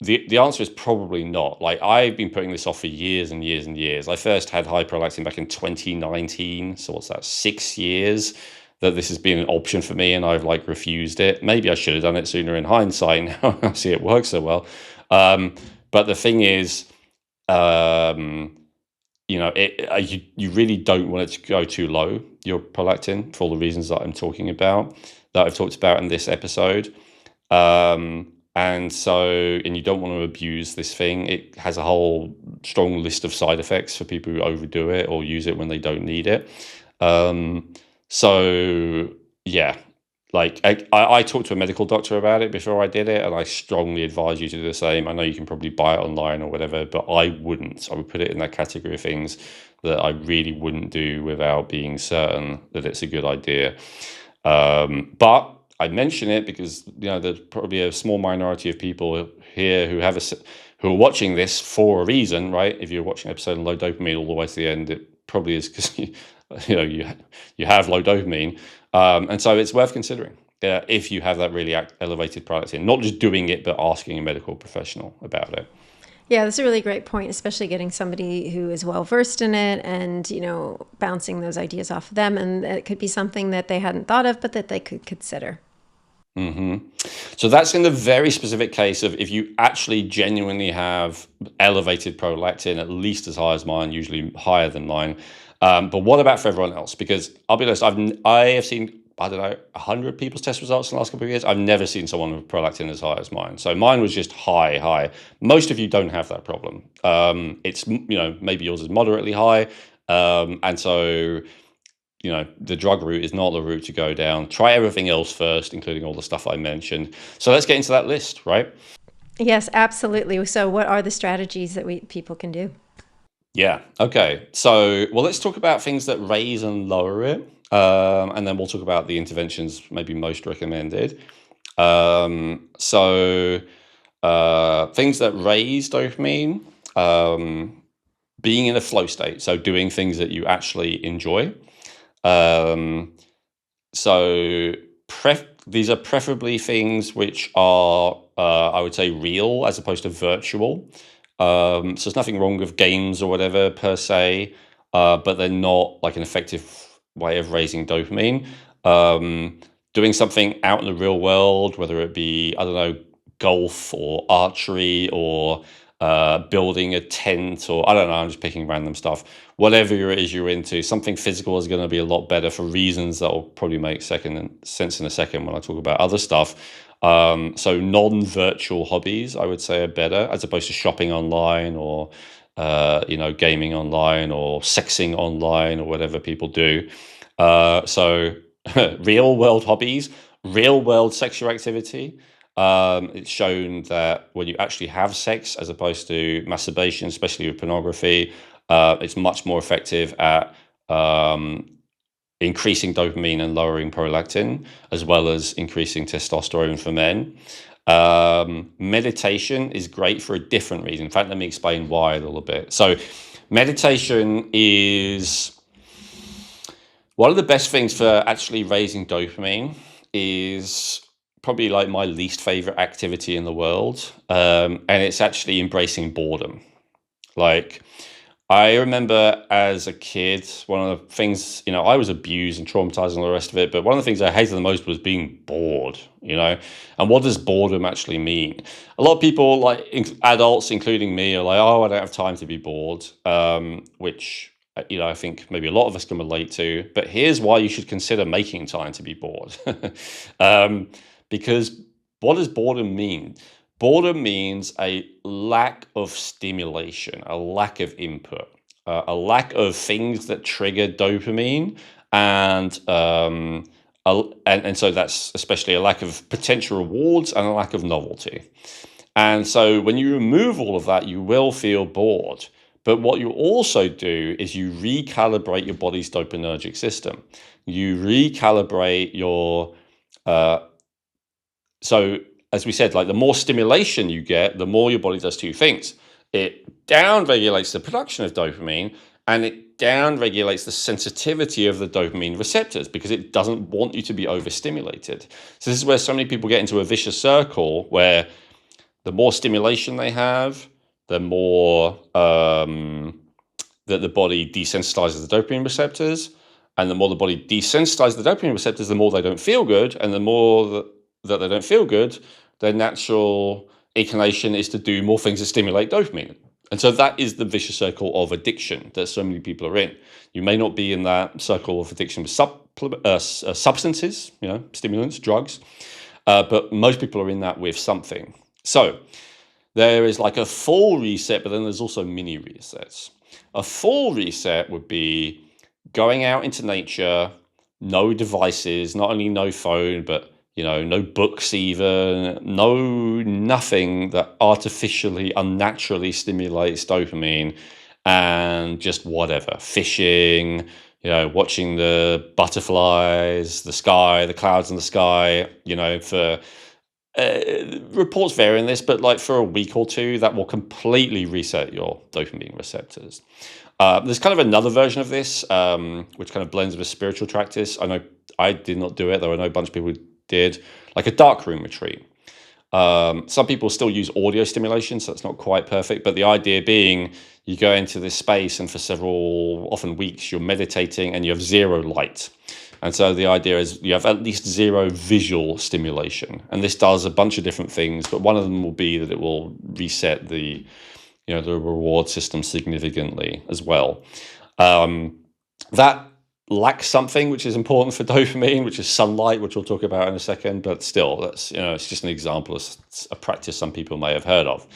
the answer is probably not. Like, I've been putting this off for years and years and years. I first had hyperlactin back in 2019. So what's that, 6 years? that this has been an option for me, and I've like refused it. Maybe I should have done it sooner in hindsight. Now I see it works so well. But the thing is, um, you really don't want it to go too low, your prolactin, for all the reasons that I've talked about in this episode. And you don't want to abuse this thing. It has a whole strong list of side effects for people who overdo it or use it when they don't need it. So yeah, like I talked to a medical doctor about it before I did it, and I strongly advise you to do the same. I know you can probably buy it online or whatever, but I wouldn't. I would put it in that category of things that I really wouldn't do without being certain that it's a good idea. But I mention it because there's probably a small minority of people here who who are watching this for a reason, right? If you're watching an episode on low dopamine all the way to the end, it probably is because you have low dopamine, and so it's worth considering if you have that really elevated prolactin. Not just doing it, but asking a medical professional about it.
Yeah, that's a really great point, especially getting somebody who is well versed in it and, bouncing those ideas off of them. And it could be something that they hadn't thought of, but that they could consider.
So that's in the very specific case of if you actually genuinely have elevated prolactin, at least as high as mine, usually higher than mine. But what about for everyone else? Because I'll be honest, I have seen, I don't know, 100 people's test results in the last couple of years. I've never seen someone with prolactin as high as mine. So mine was just high. Most of you don't have that problem. It's, maybe yours is moderately high. And so, the drug route is not the route to go down. Try everything else first, including all the stuff I mentioned. So let's get into that list, right?
Yes, absolutely. So what are the strategies that people can do?
Yeah. Okay. So, well, let's talk about things that raise and lower it. And then we'll talk about the interventions maybe most recommended. So things that raise dopamine, being in a flow state. So doing things that you actually enjoy. So these are preferably things which are, I would say, real as opposed to virtual. So there's nothing wrong with games or whatever per se, but they're not like an effective way of raising dopamine. Doing something out in the real world, whether it be, I don't know, golf or archery or building a tent, or I don't know, I'm just picking random stuff. Whatever it is you're into, something physical is going to be a lot better for reasons that will probably make sense in a second when I talk about other stuff. So non-virtual hobbies, I would say, are better as opposed to shopping online or gaming online or sexing online or whatever people do. So real world hobbies, real world sexual activity. It's shown that when you actually have sex as opposed to masturbation, especially with pornography, it's much more effective at increasing dopamine and lowering prolactin, as well as increasing testosterone for men. Meditation is great for a different reason. In fact, let me explain why a little bit. So meditation is one of the best things for actually raising dopamine. Is probably like my least favorite activity in the world. And it's actually embracing boredom. Like, I remember as a kid, one of the things, I was abused and traumatized and all the rest of it, but one of the things I hated the most was being bored, And what does boredom actually mean? A lot of people, like adults, including me, are like, oh, I don't have time to be bored, which, I think maybe a lot of us can relate to. But here's why you should consider making time to be bored. Because what does boredom mean? Boredom means a lack of stimulation, a lack of input, a lack of things that trigger dopamine, and so that's especially a lack of potential rewards and a lack of novelty. And so when you remove all of that, you will feel bored. But what you also do is you recalibrate your body's dopaminergic system. You recalibrate your so as we said, like the more stimulation you get, the more your body does two things. It downregulates the production of dopamine, and it downregulates the sensitivity of the dopamine receptors because it doesn't want you to be overstimulated. So this is where so many people get into a vicious circle where the more stimulation they have, the more that the body desensitizes the dopamine receptors. And the more the body desensitizes the dopamine receptors, the more they don't feel good. And the more that they don't feel good, their natural inclination is to do more things that stimulate dopamine. And so that is the vicious circle of addiction that so many people are in. You may not be in that circle of addiction with substances, stimulants, drugs, but most people are in that with something. So there is like a full reset, but then there's also mini resets. A full reset would be going out into nature, no devices, not only no phone, but no books even, nothing that artificially, unnaturally stimulates dopamine, and just whatever, fishing, watching the butterflies, the sky, the clouds in the sky, for reports vary in this, but like for a week or two, that will completely reset your dopamine receptors. There's kind of another version of this, which kind of blends with a spiritual practice. I know I did not do it, though I know a bunch of people did, like a dark room retreat. Some people still use audio stimulation, so it's not quite perfect. But the idea being, you go into this space and for several, often weeks, you're meditating and you have zero light. And so the idea is you have at least zero visual stimulation. And this does a bunch of different things, but one of them will be that it will reset the reward system significantly as well. That lacks something which is important for dopamine, which is sunlight, which we'll talk about in a second. But still, that's it's just an example of a practice some people may have heard of.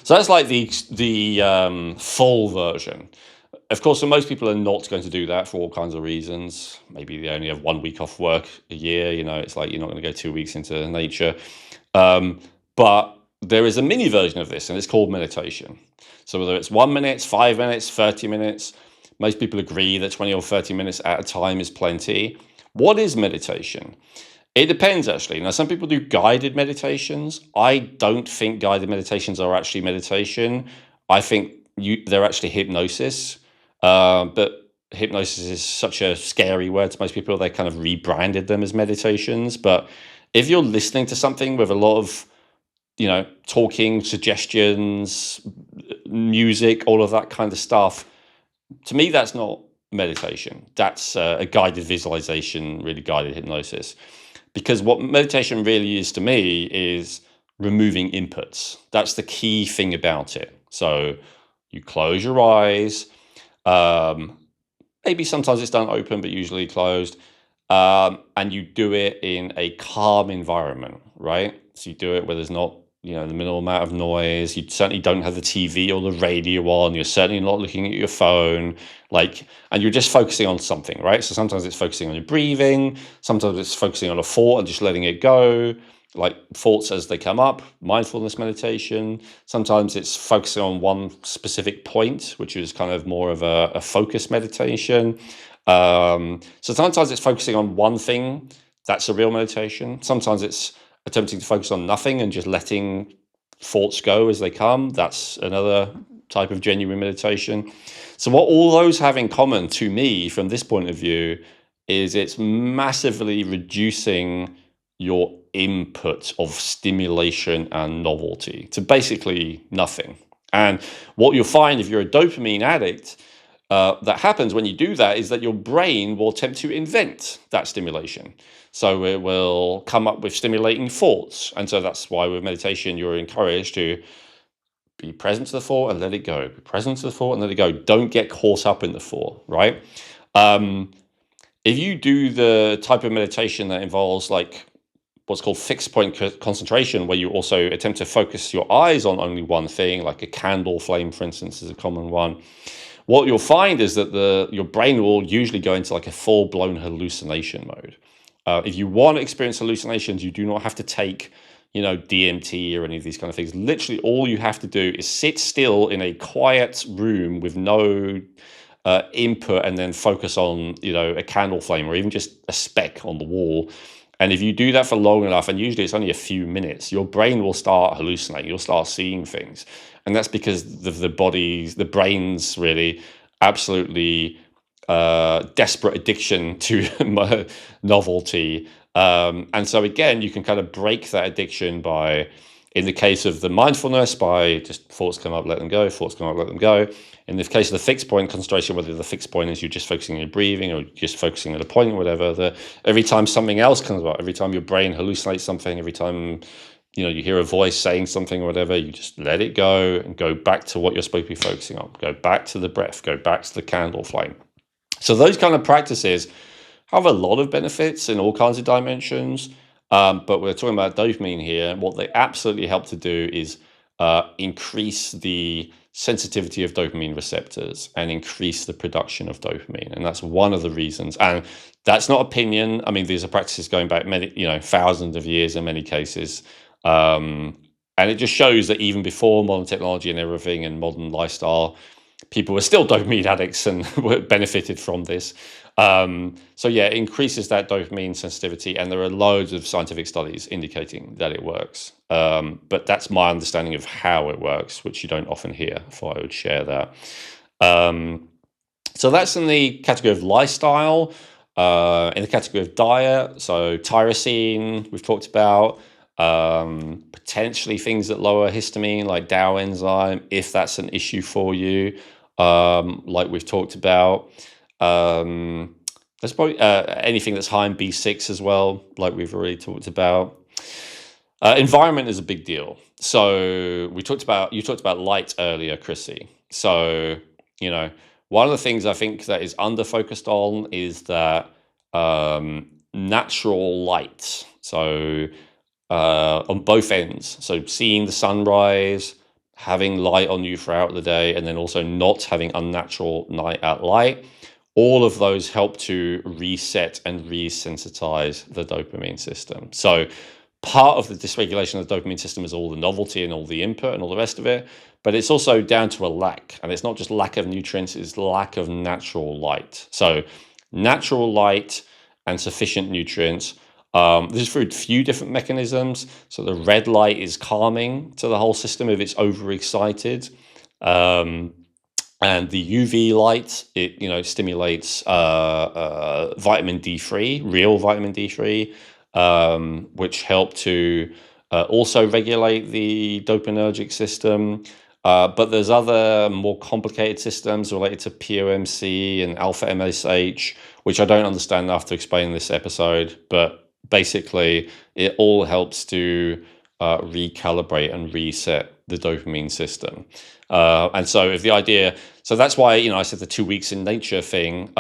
So that's like the full version. Of course, for most people are not going to do that for all kinds of reasons. Maybe they only have 1 week off work a year. It's like you're not going to go 2 weeks into nature. But there is a mini version of this, and it's called meditation. So whether it's 1 minute, 5 minutes, 30 minutes, most people agree that 20 or 30 minutes at a time is plenty. What is meditation? It depends, actually. Now, some people do guided meditations. I don't think guided meditations are actually meditation. I think they're actually hypnosis. But hypnosis is such a scary word to most people. They kind of rebranded them as meditations. But if you're listening to something with a lot of talking, suggestions, music, all of that kind of stuff, to me, that's not meditation. That's a guided visualization, really guided hypnosis. Because what meditation really is to me is removing inputs. That's the key thing about it. So you close your eyes. Maybe sometimes it's done open, but usually closed. And you do it in a calm environment, right? So you do it where there's not the minimal amount of noise. You certainly don't have the TV or the radio on. You're certainly not looking at your phone, and you're just focusing on something, right? So sometimes it's focusing on your breathing. Sometimes it's focusing on a thought and just letting it go, like thoughts as they come up, mindfulness meditation. Sometimes it's focusing on one specific point, which is kind of more of a focus meditation. So sometimes it's focusing on one thing. That's a real meditation. Sometimes it's attempting to focus on nothing and just letting thoughts go as they come. That's another type of genuine meditation. So what all those have in common, to me, from this point of view, is it's massively reducing your input of stimulation and novelty to basically nothing. And what you'll find if you're a dopamine addict, that happens when you do that is that your brain will attempt to invent that stimulation. So it will come up with stimulating thoughts. And so that's why with meditation, you're encouraged to be present to the thought and let it go. Be present to the thought and let it go. Don't get caught up in the thought, right? If you do the type of meditation that involves like what's called fixed point concentration, where you also attempt to focus your eyes on only one thing, like a candle flame, for instance, is a common one. What you'll find is that your brain will usually go into like a full-blown hallucination mode. If you want to experience hallucinations, you do not have to take, DMT or any of these kind of things. Literally, all you have to do is sit still in a quiet room with no input, and then focus on, a candle flame or even just a speck on the wall. And if you do that for long enough, and usually it's only a few minutes, your brain will start hallucinating. You'll start seeing things. And that's because the brain's really absolutely desperate addiction to novelty. And so again, you can kind of break that addiction by In the case of the mindfulness, by just thoughts come up, let them go, thoughts come up, let them go. In the case of the fixed point concentration, whether the fixed point is you're just focusing on your breathing or just focusing on a point or whatever, every time something else comes up, every time your brain hallucinates something, every time you hear a voice saying something or whatever, you just let it go and go back to what you're supposed to be focusing on. Go back to the breath, go back to the candle flame. So those kind of practices have a lot of benefits in all kinds of dimensions. But we're talking about dopamine here. What they absolutely help to do is increase the sensitivity of dopamine receptors and increase the production of dopamine. And that's one of the reasons. And that's not opinion. I mean, these are practices going back many, thousands of years in many cases. And it just shows that even before modern technology and everything and modern lifestyle, people were still dopamine addicts and benefited from this. So yeah, it increases that dopamine sensitivity, and there are loads of scientific studies indicating that it works. But that's my understanding of how it works, which you don't often hear. I thought I would share that. So that's in the category of lifestyle. In the category of diet, so tyrosine, we've talked about. Potentially things that lower histamine, like DAO enzyme, if that's an issue for you, like we've talked about. There's probably anything that's high in B6 as well, like we've already talked about. Environment is a big deal. So you talked about light earlier, Chrissy. So, one of the things I think that is under focused on is that natural light. So on both ends. So seeing the sunrise, having light on you throughout the day, and then also not having unnatural night out light. All of those help to reset and resensitize the dopamine system. So part of the dysregulation of the dopamine system is all the novelty and all the input and all the rest of it, but it's also down to a lack. And it's not just lack of nutrients, it's lack of natural light. So natural light and sufficient nutrients. This is through a few different mechanisms. So the red light is calming to the whole system if it's overexcited. And the UV light, it stimulates vitamin D3, real vitamin D3, which help to also regulate the dopaminergic system. But there's other more complicated systems related to POMC and alpha MSH, which I don't understand enough to explain in this episode. But basically, it all helps to recalibrate and reset the dopamine system. And so so that's why, I said the 2 weeks in nature thing,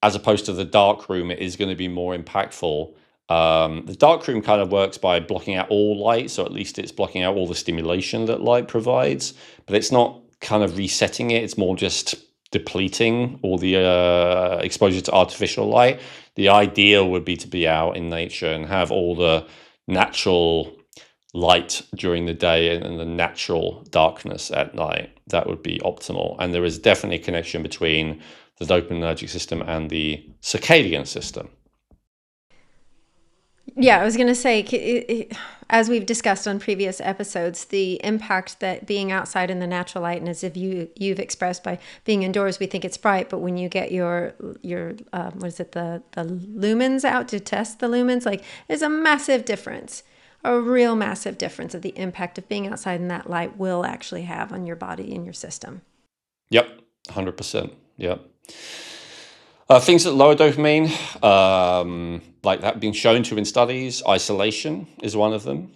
as opposed to the dark room, it is going to be more impactful. The dark room kind of works by blocking out all light. So at least it's blocking out all the stimulation that light provides, but it's not kind of resetting it. It's more just depleting all the exposure to artificial light. The ideal would be to be out in nature and have all the natural light during the day and the natural darkness at night. That would be optimal. And there is definitely a connection between the dopaminergic system and the circadian system.
Yeah, I was going to say, as we've discussed on previous episodes, the impact that being outside in the natural light, and as if you've expressed by being indoors, we think it's bright, but when you get your what is it, the lumens out to test the lumens, like, there's a massive difference, a real massive difference of the impact of being outside in that light will actually have on your body and your system.
Yep, 100%. Yep. Things that lower dopamine, like that being shown to in studies, isolation is one of them.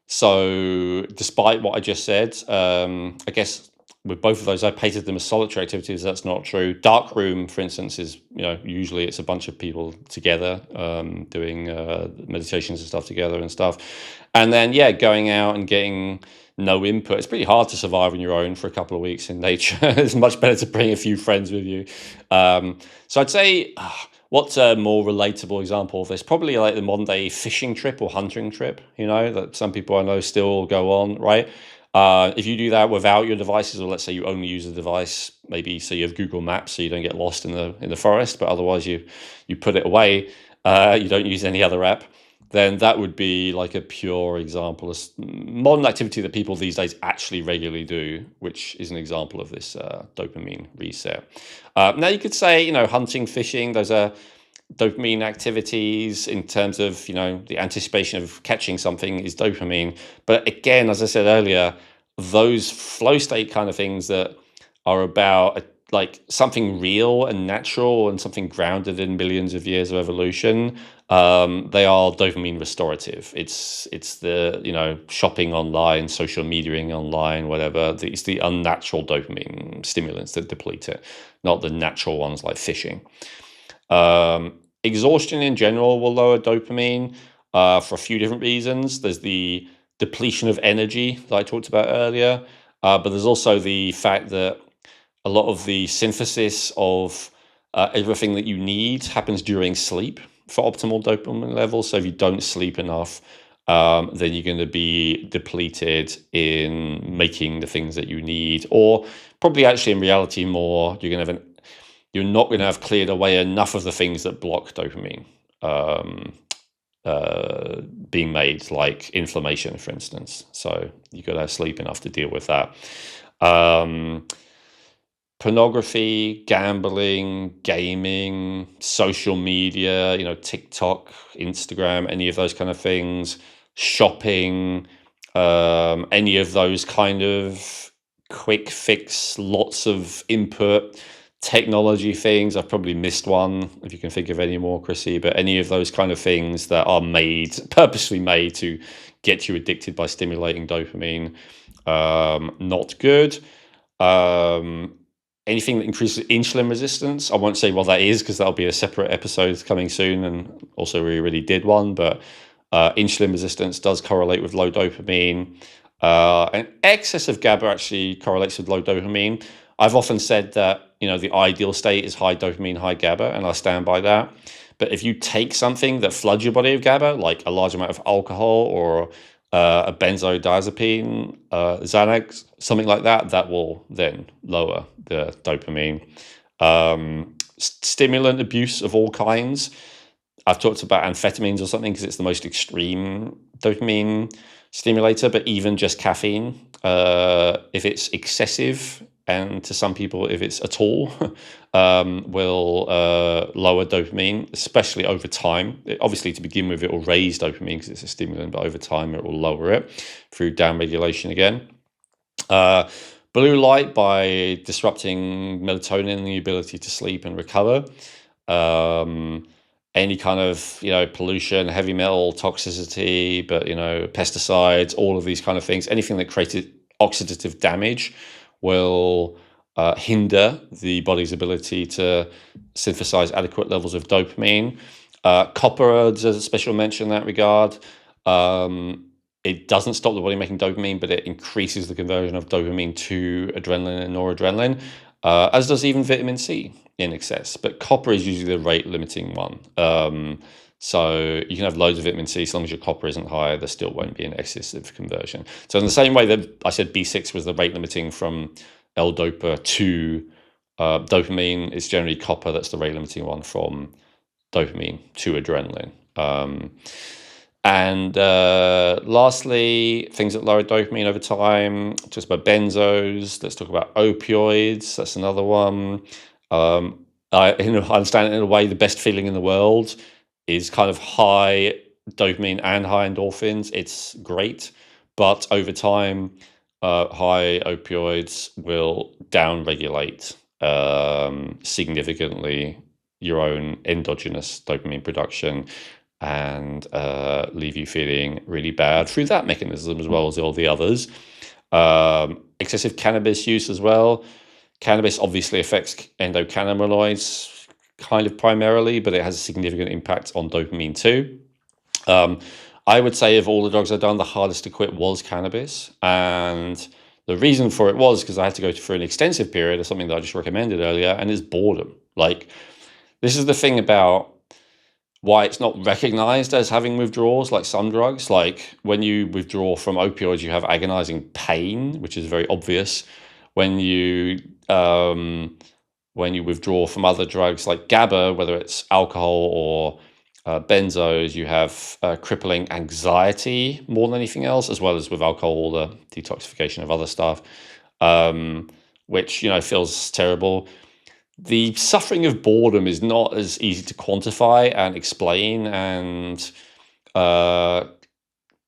So despite what I just said, I guess with both of those, I painted them as solitary activities. That's not true. Dark room, for instance, is, usually it's a bunch of people together doing meditations and stuff together and stuff. And then, going out and getting no input. It's pretty hard to survive on your own for a couple of weeks in nature. It's much better to bring a few friends with you. So I'd say what's a more relatable example of this? Probably like the modern day fishing trip or hunting trip, that some people I know still go on, right? If you do that without your devices, or let's say you only use a device, maybe so you have Google Maps so you don't get lost in the forest, but otherwise you put it away, you don't use any other app, then that would be like a pure example of modern activity that people these days actually regularly do, which is an example of this dopamine reset. Now you could say, hunting, fishing, those are dopamine activities in terms of, the anticipation of catching something is dopamine. But again, as I said earlier, those flow state kind of things that are about like something real and natural and something grounded in millions of years of evolution, they are dopamine restorative. It's the, shopping online, social mediaing online, whatever. It's the unnatural dopamine stimulants that deplete it, not the natural ones like fishing. Exhaustion in general will lower dopamine for a few different reasons. There's the depletion of energy that I talked about earlier, but there's also the fact that a lot of the synthesis of everything that you need happens during sleep for optimal dopamine levels. So if you don't sleep enough, then you're going to be depleted in making the things that you need, or probably actually in reality more, you're not going to have cleared away enough of the things that block dopamine being made, like inflammation, for instance. So you've got to have sleep enough to deal with that. Pornography, gambling, gaming, social media, TikTok, Instagram, any of those kind of things, shopping, any of those kind of quick fix, lots of input technology things. I've probably missed one, if you can think of any more, Chrissy, but any of those kind of things that are purposely made to get you addicted by stimulating dopamine, not good. Anything that increases insulin resistance, I won't say what that is because that'll be a separate episode coming soon, and also we already did one, but insulin resistance does correlate with low dopamine. And excess of GABA actually correlates with low dopamine. I've often said that, the ideal state is high dopamine, high GABA, and I stand by that. But if you take something that floods your body with GABA, like a large amount of alcohol or a benzodiazepine, Xanax, something like that, that will then lower the dopamine. Stimulant abuse of all kinds. I've talked about amphetamines or something because it's the most extreme dopamine stimulator, but even just caffeine, if it's excessive, and to some people, if it's at all, will lower dopamine, especially over time. Obviously, to begin with, it will raise dopamine because it's a stimulant, but over time, it will lower it through downregulation again. Blue light, by disrupting melatonin and the ability to sleep and recover. Any kind of pollution, heavy metal toxicity, but pesticides, all of these kind of things, anything that created oxidative damage will hinder the body's ability to synthesize adequate levels of dopamine. Copper deserves a special mention in that regard. It doesn't stop the body making dopamine, but it increases the conversion of dopamine to adrenaline and noradrenaline, as does even vitamin C in excess. But copper is usually the rate limiting one. So you can have loads of vitamin C, as long as your copper isn't high, there still won't be an excessive conversion. So in the same way that I said B6 was the rate limiting from L-DOPA to dopamine, it's generally copper that's the rate limiting one from dopamine to adrenaline. And lastly, things that lower dopamine over time, just about benzos. Let's talk about opioids. That's another one. I understand it in a way, the best feeling in the world is kind of high dopamine and high endorphins. It's great, but over time, high opioids will downregulate significantly your own endogenous dopamine production and leave you feeling really bad through that mechanism as well as all the others. Excessive cannabis use as well. Cannabis obviously affects endocannabinoids kind of primarily, but it has a significant impact on dopamine too. I would say of all the drugs I've done, the hardest to quit was cannabis. And the reason for it was because I had to go through an extensive period of something that I just recommended earlier, and it's boredom. Like, this is the thing about why it's not recognized as having withdrawals like some drugs. Like when you withdraw from opioids, you have agonizing pain, which is very obvious. When you withdraw from other drugs like GABA, whether it's alcohol or benzos, you have crippling anxiety more than anything else, as well as with alcohol, the detoxification of other stuff, which feels terrible. the suffering of boredom is not as easy to quantify and explain and uh,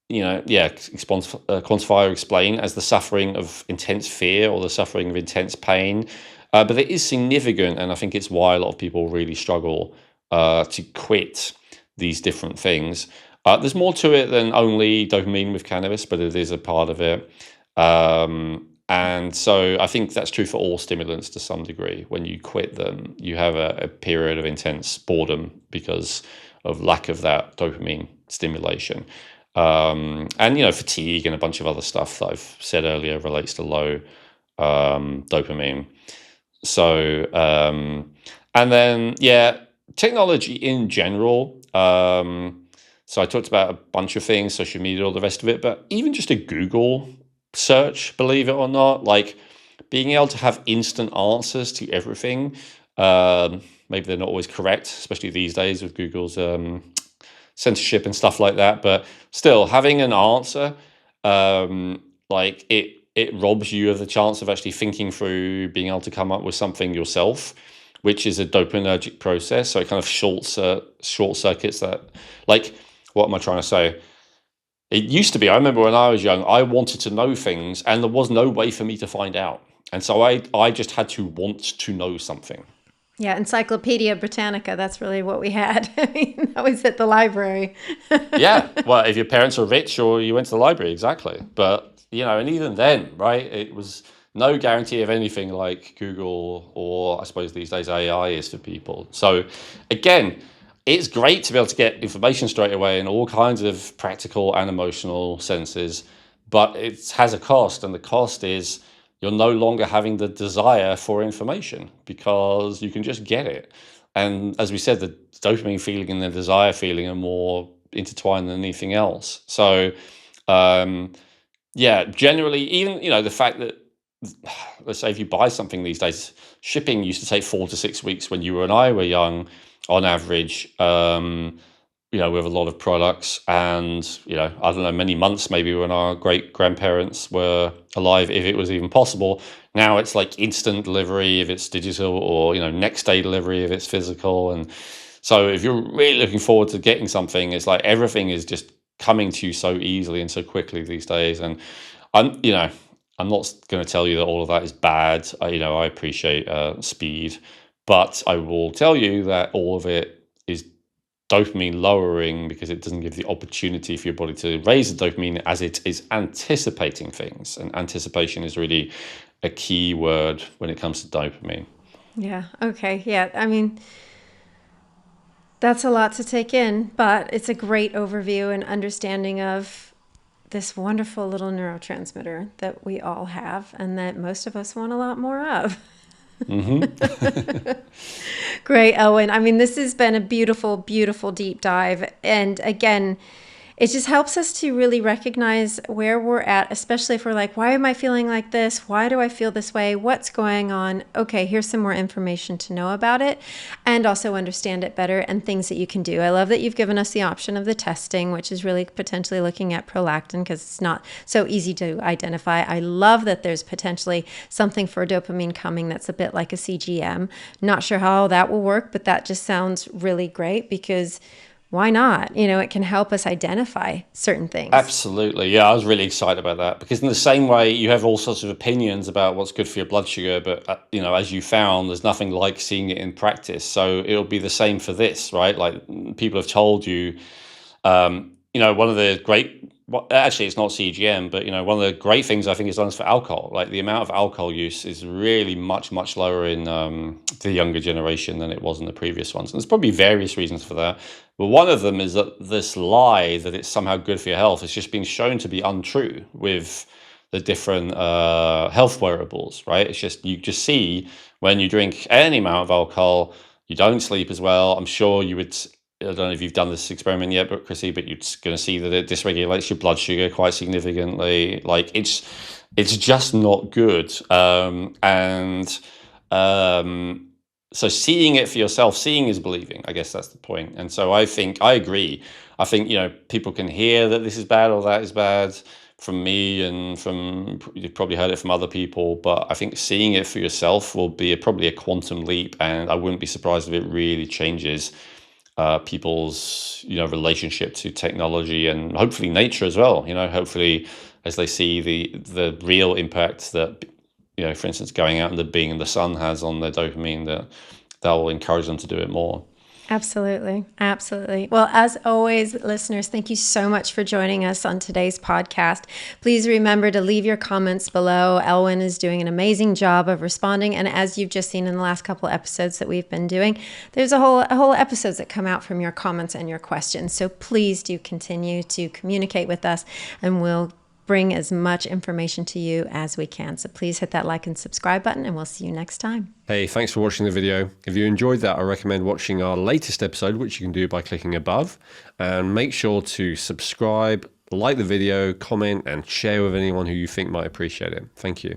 quantify or explain as the suffering of intense fear or the suffering of intense pain. But it is significant, and I think it's why a lot of people really struggle to quit these different things. There's more to it than only dopamine with cannabis, but it is a part of it. And so I think that's true for all stimulants to some degree. When you quit them, you have a period of intense boredom because of lack of that dopamine stimulation. And fatigue and a bunch of other stuff that I've said earlier relates to low dopamine. So and then technology in general. So I talked about a bunch of things, social media, all the rest of it, but even just a Google search, believe it or not, like being able to have instant answers to everything. Maybe they're not always correct, especially these days with Google's censorship and stuff like that. But still, having an answer, like it robs you of the chance of actually thinking through, being able to come up with something yourself, which is a dopaminergic process. So it kind of short circuits that. Like, what am I trying to say? It used to be, I remember when I was young, I wanted to know things and there was no way for me to find out. And so I just had to want to know something.
Yeah, Encyclopedia Britannica, that's really what we had. I mean, that was at the library.
Yeah, well, if your parents were rich or you went to the library, exactly. But, and even then, right, it was no guarantee of anything like Google or I suppose these days AI is for people. So again, it's great to be able to get information straight away in all kinds of practical and emotional senses, but it has a cost, and the cost is you're no longer having the desire for information because you can just get it. And as we said, the dopamine feeling and the desire feeling are more intertwined than anything else. So, generally, even the fact that let's say if you buy something these days, shipping used to take 4 to 6 weeks when you and I were young on average, with a lot of products, and I don't know, many months maybe when our great grandparents were alive, if it was even possible. Now it's like instant delivery if it's digital, or next day delivery if it's physical. And so if you're really looking forward to getting something, it's like everything is just coming to you so easily and so quickly these days. And I'm not going to tell you that all of that is bad. I appreciate speed, but I will tell you that all of it is dopamine lowering because it doesn't give the opportunity for your body to raise the dopamine as it is anticipating things. And anticipation is really a key word when it comes to dopamine.
Yeah. Okay. Yeah. I mean, that's a lot to take in, but it's a great overview and understanding of this wonderful little neurotransmitter that we all have and that most of us want a lot more of. Great, Owen. I mean, this has been a beautiful, beautiful deep dive. And again, it just helps us to really recognize where we're at, especially if we're like, why am I feeling like this? Why do I feel this way? What's going on? Okay, here's some more information to know about it and also understand it better and things that you can do. I love that you've given us the option of the testing, which is really potentially looking at prolactin because it's not so easy to identify. I love that there's potentially something for dopamine coming that's a bit like a CGM. Not sure how that will work, but that just sounds really great because why not? It can help us identify certain things.
Absolutely. Yeah, I was really excited about that because in the same way you have all sorts of opinions about what's good for your blood sugar, but as you found, there's nothing like seeing it in practice. So it'll be the same for this, right? Like people have told you, one of the great, well, actually it's not CGM, but one of the great things I think it's done is for alcohol. Like the amount of alcohol use is really much, much lower in the younger generation than it was in the previous ones. And there's probably various reasons for that. But one of them is that this lie that it's somehow good for your health has just been shown to be untrue with the different health wearables, right? It's just, you just see when you drink any amount of alcohol, you don't sleep as well. I'm sure you would, I don't know if you've done this experiment yet, but Chrissy, but you're going to see that it dysregulates your blood sugar quite significantly. Like it's just not good. So seeing it for yourself, seeing is believing. I guess that's the point. And so I agree. I think, people can hear that this is bad or that is bad from me and from, you've probably heard it from other people, but I think seeing it for yourself will be probably a quantum leap, and I wouldn't be surprised if it really changes people's relationship to technology and hopefully nature as well. Hopefully as they see the real impact that for instance going out and being in the sun has on their dopamine, that will encourage them to do it more.
Absolutely. Absolutely. Well, as always, listeners, thank you so much for joining us on today's podcast. Please remember to leave your comments below. Elwyn is doing an amazing job of responding. And as you've just seen in the last couple of episodes that we've been doing, there's a whole episodes that come out from your comments and your questions. So please do continue to communicate with us, and we'll bring as much information to you as we can. So please hit that like and subscribe button, and we'll see you next time.
Hey, thanks for watching the video. If you enjoyed that, I recommend watching our latest episode, which you can do by clicking above. And make sure to subscribe, like the video, comment, and share with anyone who you think might appreciate it. Thank you.